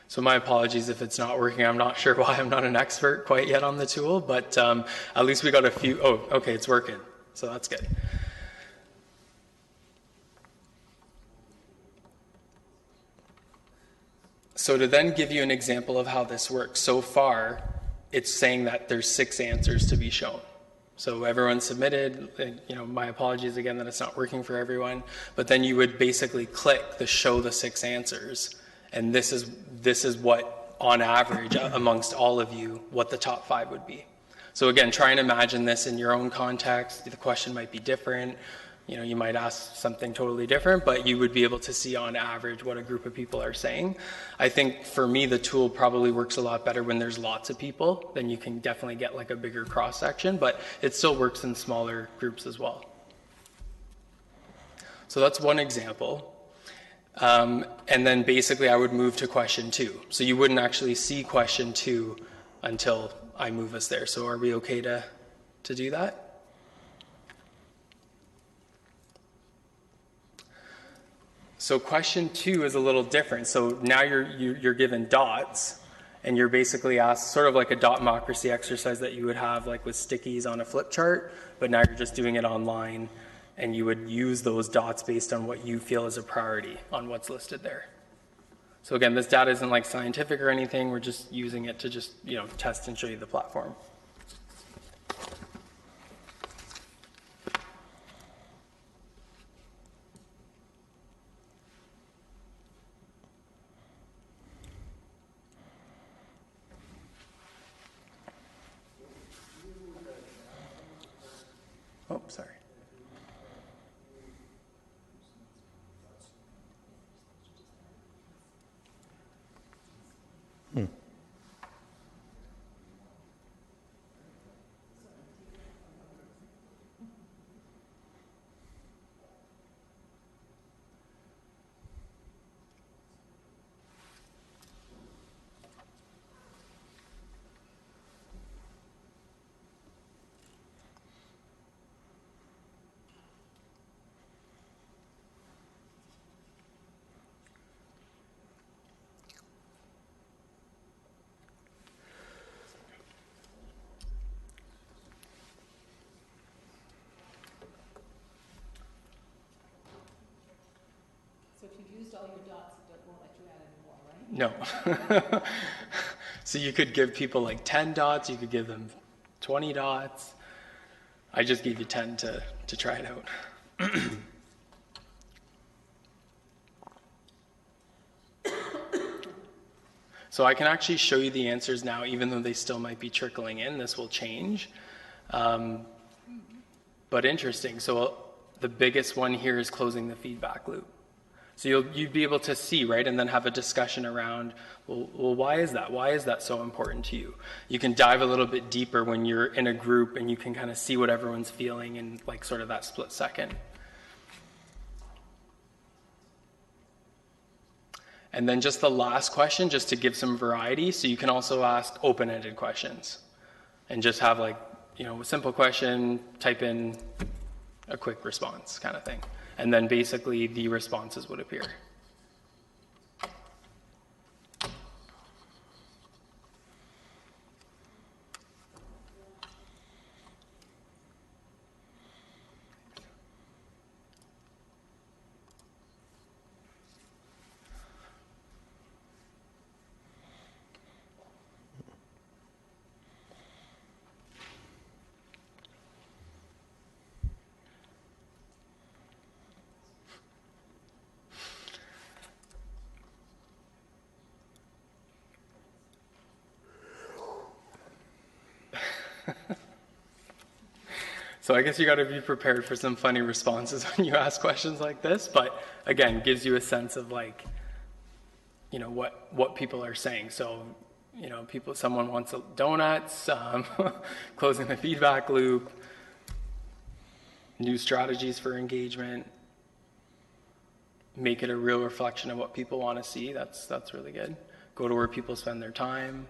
So my apologies if it's not working. I'm not sure why. I'm not an expert quite yet on the tool, but at least we got a few. Oh, okay, it's working. So that's good. So to then give you an example of how this works, so far it's saying that there's 6 answers to be shown. So everyone submitted, my apologies again that it's not working for everyone, but then you would basically click the show the 6 answers. And this is what, on average, amongst all of you, what the top 5 would be. So again, try and imagine this in your own context. The question might be different. You might ask something totally different, but you would be able to see on average what a group of people are saying. I think for me, the tool probably works a lot better when there's lots of people. Then you can definitely get like a bigger cross section, but it still works in smaller groups as well. So that's one example. And then basically I would move to question 2. So you wouldn't actually see question 2 until I move us there. So are we okay to do that? So question 2 is a little different. So now you're given dots, and you're basically asked sort of like a dotmocracy exercise that you would have like with stickies on a flip chart, but now you're just doing it online. And you would use those dots based on what you feel is a priority on what's listed there. So again, this data isn't like scientific or anything. We're just using it to just, test and show you the platform. Oh, sorry. No. So you could give people like 10 dots, you could give them 20 dots. I just gave you 10 to try it out. So I can actually show you the answers now, even though they still might be trickling in. This will change. But interesting. So the biggest one here is closing the feedback loop. So you'd be able to see, right, and then have a discussion around, well, why is that? Why is that so important to you? You can dive a little bit deeper when you're in a group and you can kind of see what everyone's feeling in like sort of that split second. And then just the last question, just to give some variety. So you can also ask open-ended questions and just have like, you know, a simple question, type in a quick response kind of thing. And then basically the responses would appear. So I guess you got to be prepared for some funny responses when you ask questions like this, but again, gives you a sense of like, you know, what people are saying. So, you know, someone wants donuts, closing the feedback loop, new strategies for engagement, make it a real reflection of what people want to see. That's really good. Go to where people spend their time.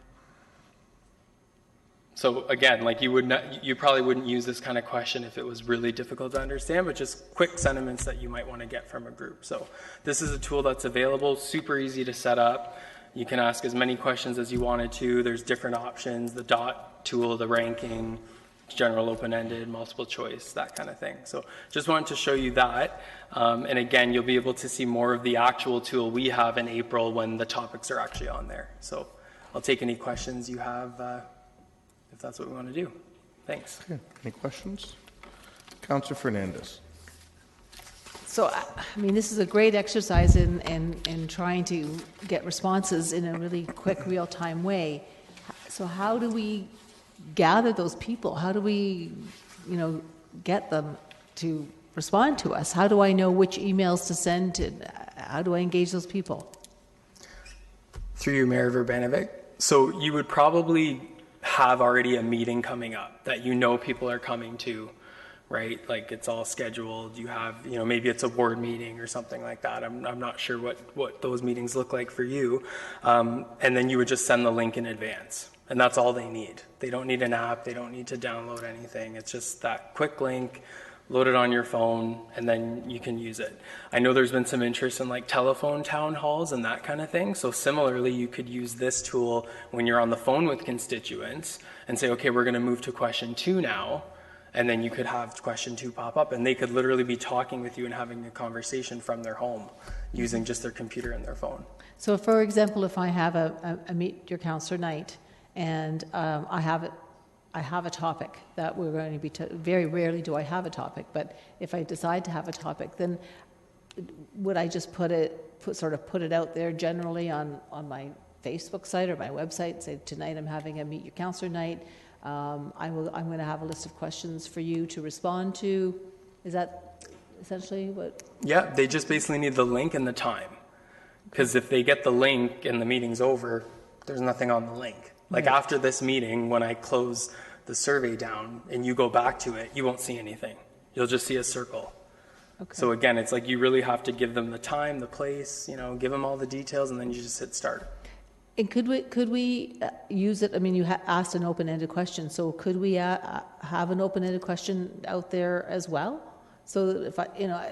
So again, like you probably wouldn't use this kind of question if it was really difficult to understand, but just quick sentiments that you might want to get from a group. So this is a tool that's available, super easy to set up. You can ask as many questions as you wanted to. There's different options, the dot tool, the ranking, general open-ended, multiple choice, that kind of thing. So just wanted to show you that. And again, you'll be able to see more of the actual tool we have in April when the topics are actually on there. So I'll take any questions you have if that's what we want to do. Thanks. Okay. Any questions? Councillor Fernandez. So, I mean, this is a great exercise in trying to get responses in a really quick, real-time way. So how do we gather those people? How do we, you know, get them to respond to us? How do I know which emails to send to? How do I engage those people? Through you, Mayor Verbanovic. So you would probably have already a meeting coming up that you know people are coming to, right? Like it's all scheduled. You have, you know, maybe it's a board meeting or something like that. I'm not sure what those meetings look like for you. And then you would just send the link in advance. And that's all they need. They don't need an app. They don't need to download anything. It's just that quick link, load it on your phone, and then you can use it. I know there's been some interest in like telephone town halls and that kind of thing. So similarly, you could use this tool when you're on the phone with constituents and say, okay, we're going to move to question 2 now. And then you could have question 2 pop up and they could literally be talking with you and having a conversation from their home using just their computer and their phone. So for example, if I have a Meet Your Councillor night and I have a topic that we're going to be, very rarely do I have a topic, but if I decide to have a topic, then would I just put it out there generally on my Facebook site or my website, say tonight I'm having a Meet Your Councillor night, I'm going to have a list of questions for you to respond to. Is that essentially what? Yeah, they just basically need the link and the time. Because if they get the link and the meeting's over, there's nothing on the link. Like right. After this meeting, when I close the survey down and you go back to it, you won't see anything. You'll just see a circle. Okay. So again, it's like you really have to give them the time, the place, you know, give them all the details, and then you just hit start. And could we use it? I mean, you asked an open-ended question, so could we have an open-ended question out there as well? So that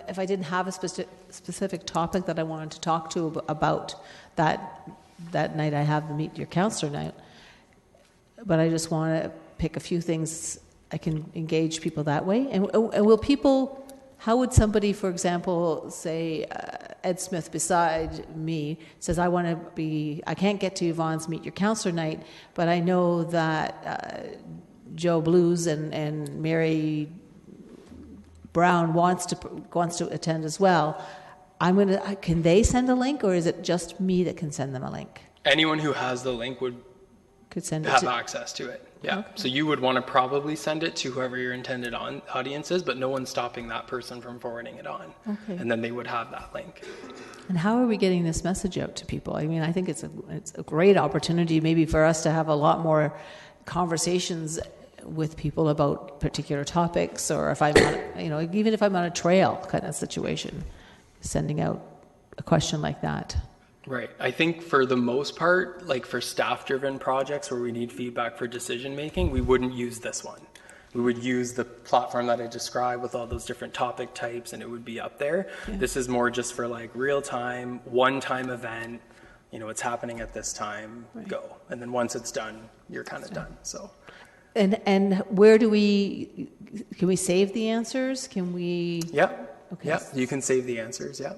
if I didn't have a specific topic that I wanted to talk to about that night, I have the Meet Your Councillor night. But I just want to pick a few things, I can engage people that way. And will people, how would somebody, for example, say, Ed Smith beside me says, I can't get to Yvonne's Meet Your Counselor night, but I know that Joe Blues and Mary Brown wants to attend as well. Can they send a link, or is it just me that can send them a link? Anyone who has the link Could send it have to, access to it. Yeah. Okay. So you would want to probably send it to whoever your intended audience is, but no one's stopping that person from forwarding it on. Okay. And then they would have that link. And how are we getting this message out to people? I mean, I think it's a great opportunity maybe for us to have a lot more conversations with people about particular topics, or if I'm on, even if I'm on a trail kind of situation, sending out a question like that. Right. I think for the most part, like for staff-driven projects where we need feedback for decision making, we wouldn't use this one. We would use the platform that I described with all those different topic types, and it would be up there. Yeah. This is more just for like real-time, one-time event. It's happening at this time, go. And then once it's done, you're kind of done. So. And where can we save the answers? Can we? Yeah. Okay. Yeah. You can save the answers. Yeah.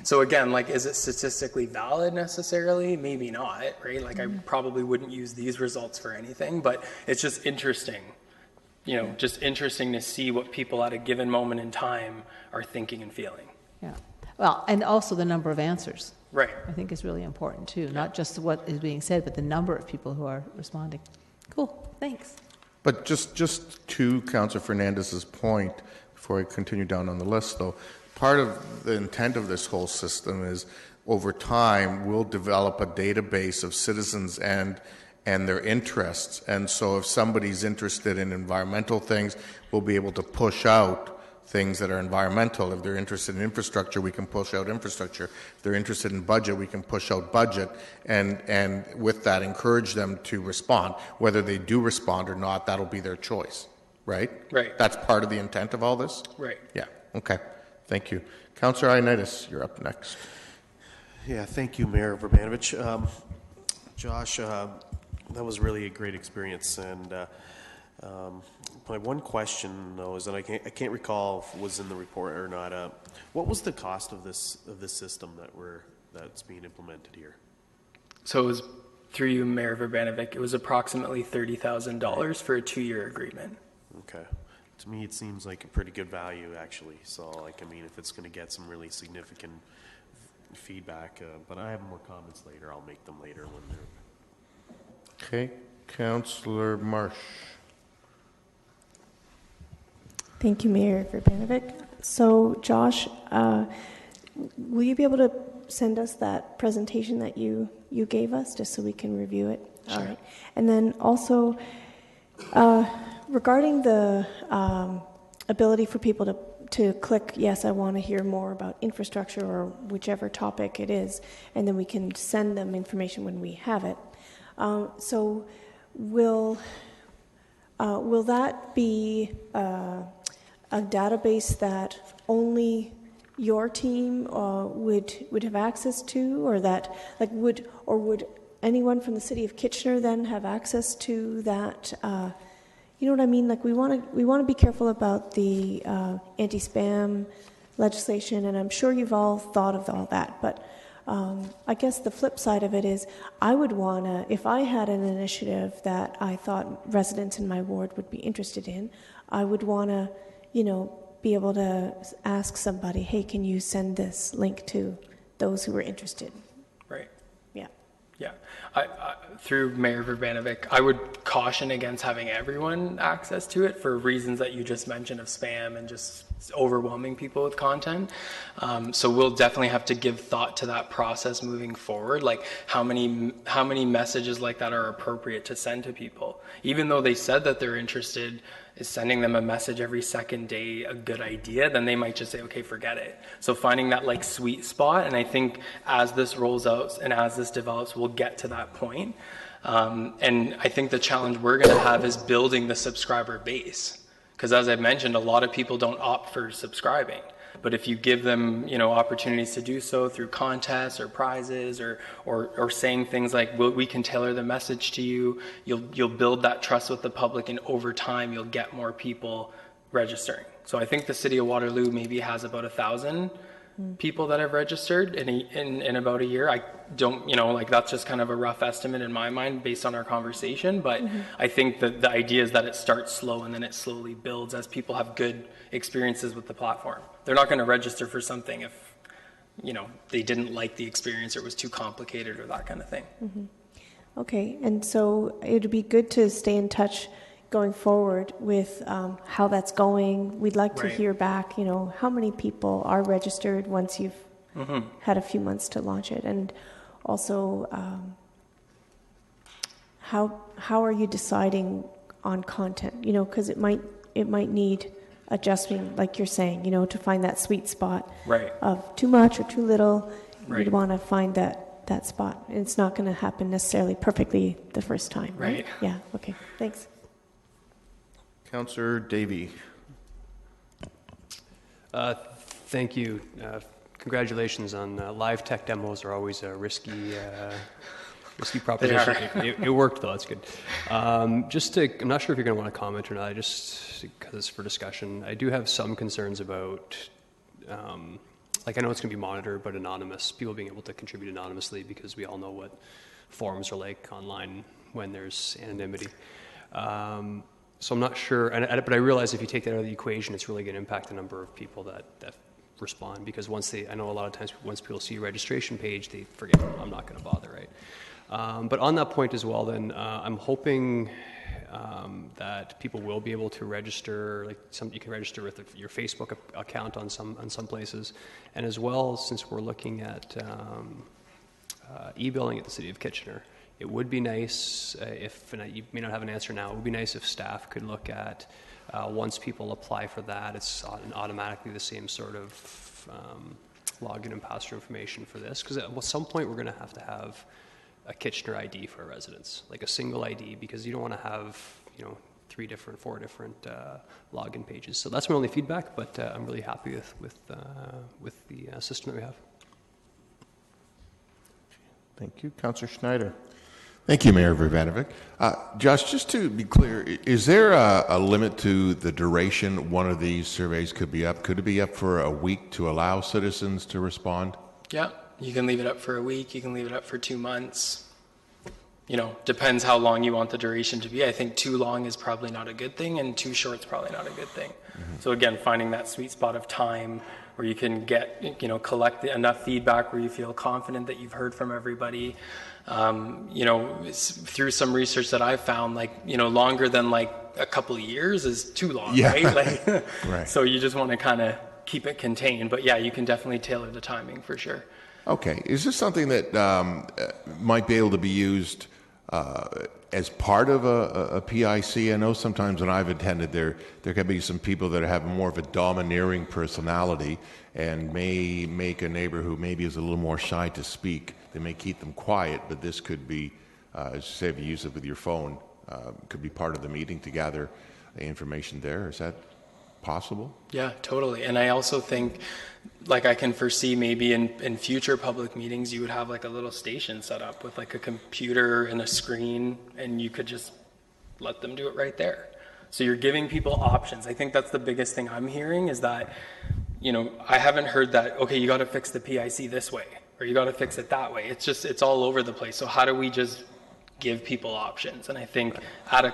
So again, like, is it statistically valid necessarily? Maybe not, right? Like, I probably wouldn't use these results for anything, but it's just interesting, just interesting to see what people at a given moment in time are thinking and feeling. Yeah. Well, and also the number of answers. Right. I think is really important too, not just what is being said, but the number of people who are responding. Cool. Thanks. But just to Councillor Fernandez's point, before I continue down on the list, though, part of the intent of this whole system is over time we'll develop a database of citizens and their interests. And so if somebody's interested in environmental things, we'll be able to push out things that are environmental. If they're interested in infrastructure, we can push out infrastructure. If they're interested in budget, we can push out budget, and with that encourage them to respond. Whether they do respond or not, that'll be their choice, right? Right. That's part of the intent of all this? Right. Yeah, okay. Thank you. Councillor Ioannidis, you're up next. Yeah, thank you, Mayor Vrbanovich. Josh, that was really a great experience, and my one question, though, is that I can't recall if it was in the report or not. What was the cost of this system that's being implemented here? So it was through you, Mayor Vrbanovich. It was approximately $30,000 for a 2-year agreement. Okay. To me, it seems like a pretty good value, actually. So, if it's going to get some really significant feedback, but I have more comments later. I'll make them later when they're. Okay, Councillor Marsh. Thank you, Mayor Vrbanovich. So, Josh, will you be able to send us that presentation that you gave us, just so we can review it? Sure. All right. And then also, regarding the ability for people to click, yes, I want to hear more about infrastructure or whichever topic it is, and then we can send them information when we have it. So will that be a database that only your team would have access to, or that would anyone from the city of Kitchener then have access to that? You know what I mean? Like, we want to be careful about the anti-spam legislation, and I'm sure you've all thought of all that. But I guess the flip side of it is, I would want to, if I had an initiative that I thought residents in my ward would be interested in, I would want to, be able to ask somebody, hey, can you send this link to those who are interested? Right. Yeah. Yeah. Through Mayor Vrbanovich, I would caution against having everyone access to it for reasons that you just mentioned of spam and just overwhelming people with content. So we'll definitely have to give thought to that process moving forward. Like, how many messages like that are appropriate to send to people? Even though they said that they're interested, is sending them a message every second day a good idea? Then they might just say, okay, forget it. So finding that sweet spot, and I think as this rolls out and as this develops, we'll get to that point. And I think the challenge we're going to have is building the subscriber base. Because as I mentioned, a lot of people don't opt for subscribing. But if you give them, opportunities to do so through contests or prizes or saying things like, we can tailor the message to you, you'll build that trust with the public, and over time you'll get more people registering. So I think the City of Waterloo maybe has about 1,000 people that have registered in about a year. I don't, like that's just kind of a rough estimate in my mind based on our conversation. But I think that the idea is that it starts slow and then it slowly builds as people have good experiences with the platform. They're not going to register for something if, they didn't like the experience or it was too complicated or that kind of thing. Okay, and so it would be good to stay in touch going forward with how that's going. We'd like to hear back, how many people are registered once you've had a few months to launch it, and also how are you deciding on content? Because it might need adjusting, like you're saying, to find that sweet spot of too much or too little. You'd want to find that spot. And it's not going to happen necessarily perfectly the first time, right? Yeah. Okay. Thanks. Councillor Davey. Thank you. Congratulations on live tech demos. Are always a risky proposition. It worked though. That's good. I'm not sure if you're going to want to comment or not. Just because it's for discussion, I do have some concerns about. I know it's going to be monitored, but anonymous. People being able to contribute anonymously, because we all know what forums are like online when there's anonymity. So I'm not sure, but I realize if you take that out of the equation, it's really going to impact the number of people that respond, because I know a lot of times once people see a registration page, they forget, I'm not going to bother, right? But on that point as well, then, I'm hoping that people will be able to register, you can register with your Facebook account on some places, and as well, since we're looking at e-billing at the City of Kitchener, it would be nice if, and you may not have an answer now, it would be nice if staff could look at, once people apply for that, it's automatically the same sort of login and password information for this, because at some point we're going to have a Kitchener ID for our residents, like a single ID, because you don't want to have, 4 different login pages. So that's my only feedback, but I'm really happy with the system that we have. Thank you. Councillor Schneider. Thank you, Mayor Vrbanovic. Josh, just to be clear, is there a limit to the duration one of these surveys could be up? Could it be up for a week to allow citizens to respond? Yeah, you can leave it up for a week. You can leave it up for 2 months. Depends how long you want the duration to be. I think too long is probably not a good thing, and too short is probably not a good thing. So again, finding that sweet spot of time where you can get, collect enough feedback where you feel confident that you've heard from everybody. Through some research that I've found, longer than a couple of years is too long, right? Right. So you just want to kind of keep it contained. But yeah, you can definitely tailor the timing for sure. Okay. Is this something that might be able to be used as part of a PIC? I know sometimes when I've attended, there can be some people that have more of a domineering personality and may make a neighbor who maybe is a little more shy to speak. They may keep them quiet, but this could be, as you say, if you use it with your phone, could be part of the meeting to gather information there. Is that possible? Yeah, totally. And I also think, I can foresee maybe in future public meetings, you would have a little station set up with a computer and a screen, and you could just let them do it right there. So you're giving people options. I think that's the biggest thing I'm hearing is that, I haven't heard that, okay, you got to fix the PIC this way, or you got to fix it that way. It's all over the place. So how do we just give people options? And I think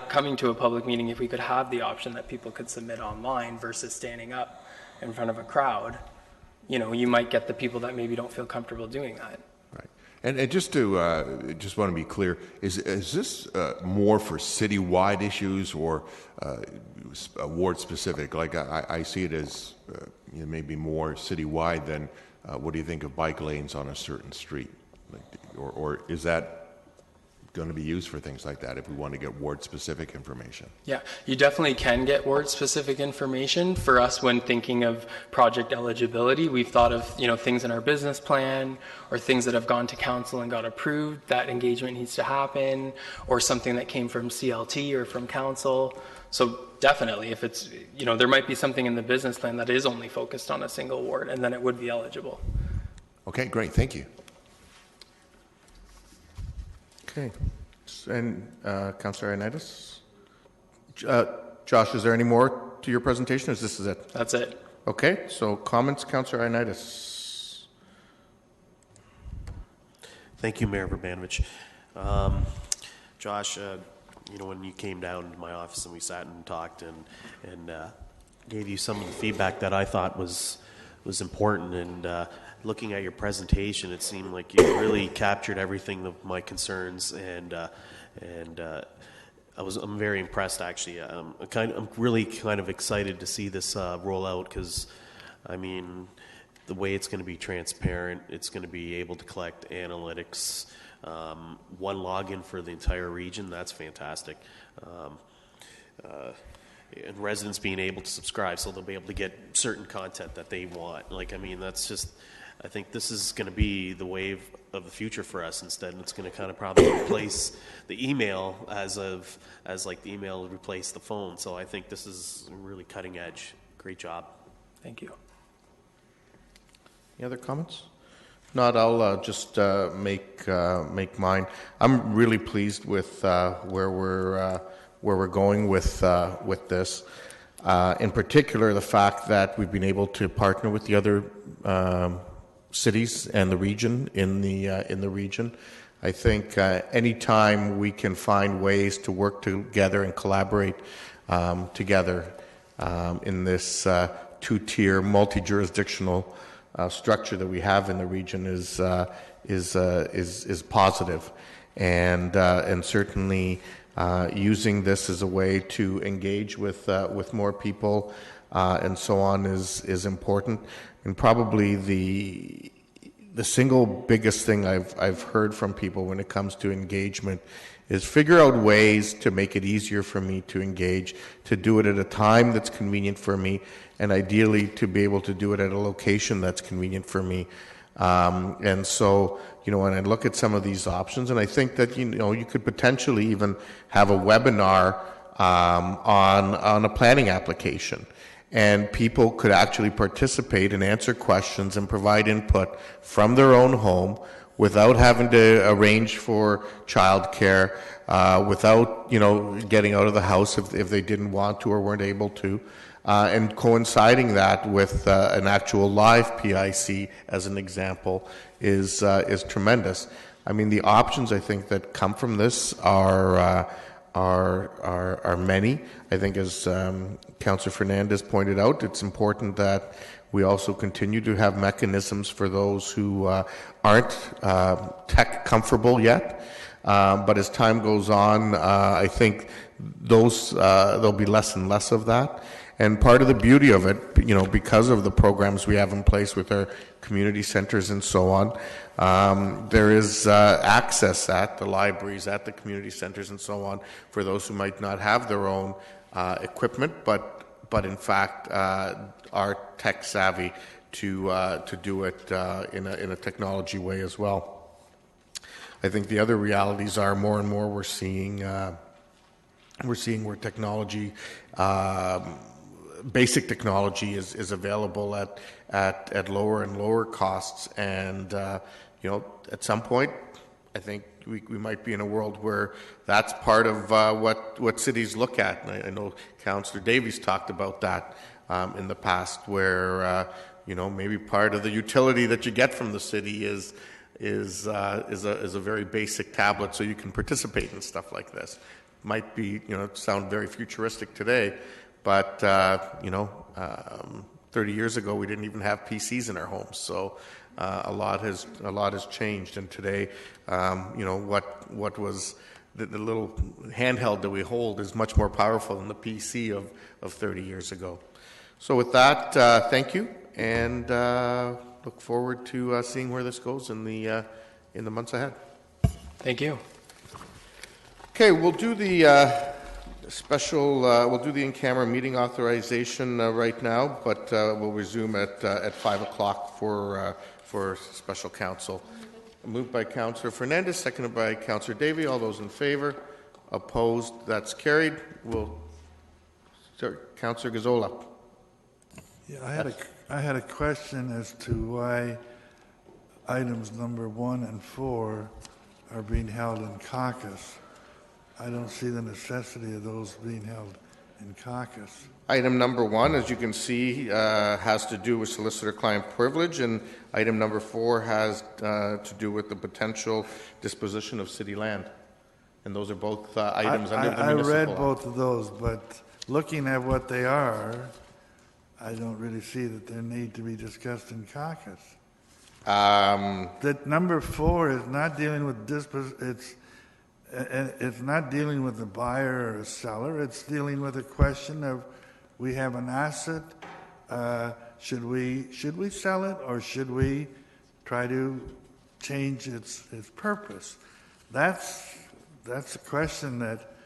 coming to a public meeting, if we could have the option that people could submit online versus standing up in front of a crowd, you might get the people that maybe don't feel comfortable doing that. Right. And just to just want to be clear, is this more for citywide issues or ward specific? I see it as maybe more citywide than what do you think of bike lanes on a certain street, or is that going to be used for things like that if we want to get ward-specific information? Yeah, you definitely can get ward-specific information. For us, when thinking of project eligibility, we've thought of things in our business plan or things that have gone to council and got approved. That engagement needs to happen, or something that came from CLT or from council. So definitely, if it's there might be something in the business plan that is only focused on a single ward, and then it would be eligible. Okay, great. Thank you. Okay. And Councillor Ioannidis? Josh, is there any more to your presentation, or is this it? That's it. Okay, so comments, Councillor Ioannidis. Thank you, Mayor Verbanovich. Josh, when you came down to my office and we sat and talked and gave you some of the feedback that I thought was important, and looking at your presentation, it seemed like you really captured everything of my concerns, and I'm very impressed, actually. I'm really kind of excited to see this roll out, because I mean, the way it's going to be transparent, it's going to be able to collect analytics, one login for the entire region. That's fantastic. And residents being able to subscribe, so they'll be able to get certain content that they want. I think this is going to be the wave of the future for us. Instead, it's going to kind of probably replace the email as like the email replaced the phone. So I think this is really cutting edge. Great job. Thank you. Any other comments? Not, I'll just make mine. I'm really pleased with where we're going with this. In particular, the fact that we've been able to partner with the other cities and the region in the region. I think anytime we can find ways to work together and collaborate together in this two-tier, multi-jurisdictional structure that we have in the region is positive, and certainly using this as a way to engage with more people and so on is important. And probably the single biggest thing I've heard from people when it comes to engagement is figure out ways to make it easier for me to engage, to do it at a time that's convenient for me, and ideally to be able to do it at a location that's convenient for me. And so, when I look at some of these options, and I think that, you could potentially even have a webinar on a planning application, and people could actually participate and answer questions and provide input from their own home without having to arrange for childcare, without, getting out of the house if they didn't want to or weren't able to. And coinciding that with an actual live PIC, as an example, is tremendous. I mean, the options I think that come from this are many. I think, as Councillor Fernandez pointed out, it's important that we also continue to have mechanisms for those who aren't tech comfortable yet. But as time goes on, I think there'll be less and less of that. And part of the beauty of it, because of the programs we have in place with our community centers and so on, there is access at the libraries, at the community centers and so on, for those who might not have their own equipment, but in fact are tech savvy to do it in a technology way as well. I think the other realities are more and more we're seeing where technology, basic technology is available at lower and lower costs, and at some point I think we might be in a world where that's part of what cities look at. And I know Councillor Davies talked about that in the past, where maybe part of the utility that you get from the city is a very basic tablet, so you can participate in stuff like this. Might be sound very futuristic today, but 30 years ago we didn't even have PCs in our homes. So a lot has changed, and today, what was the little handheld that we hold is much more powerful than the PC of 30 years ago. So with that, thank you, and look forward to seeing where this goes in the months ahead. Thank you. Okay, we'll do the we'll do the in-camera meeting authorization right now, but we'll resume at 5 o'clock for special council. Moved by Councillor Fernandez, seconded by Councillor Davey. All those in favor? Opposed? That's carried. We'll start. Councillor Gazzola. Yeah, I had a question as to why items number 1 and 4 are being held in caucus. I don't see the necessity of those being held in caucus. Item number 1, as you can see, has to do with solicitor-client privilege, and item number 4 has to do with the potential disposition of city land. And those are both items under the municipal I read law. both of those, but looking at what they are, I don't really see that they need to be discussed in caucus. That number 4 is not dealing with it's not dealing with a buyer or a seller. It's dealing with a question of, we have an asset. Should we sell it, or should we try to change its purpose? That's a question that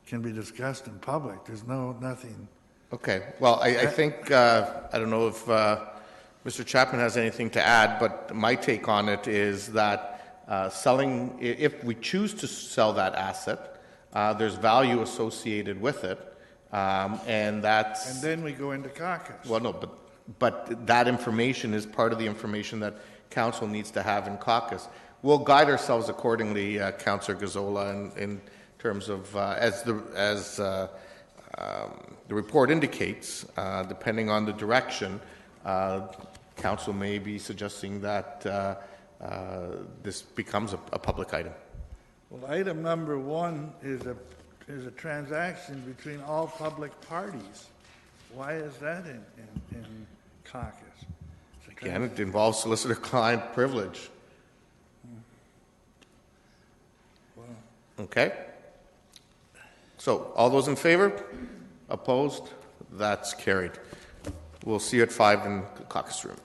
can be discussed in public. There's nothing. Okay. Well, I think, I don't know if Mr. Chapman has anything to add, but my take on it is that selling, if we choose to sell that asset, there's value associated with it. And then we go into caucus. Well, no, but that information is part of the information that council needs to have in caucus. We'll guide ourselves accordingly, Councillor Gazzola, in terms of as the report indicates, depending on the direction, council may be suggesting that this becomes a public item. Well, item number 1 is a transaction between all public parties. Why is that in caucus? Again, it involves solicitor-client privilege. Okay. So, all those in favor? Opposed? That's carried. We'll see you at 5 in the caucus room.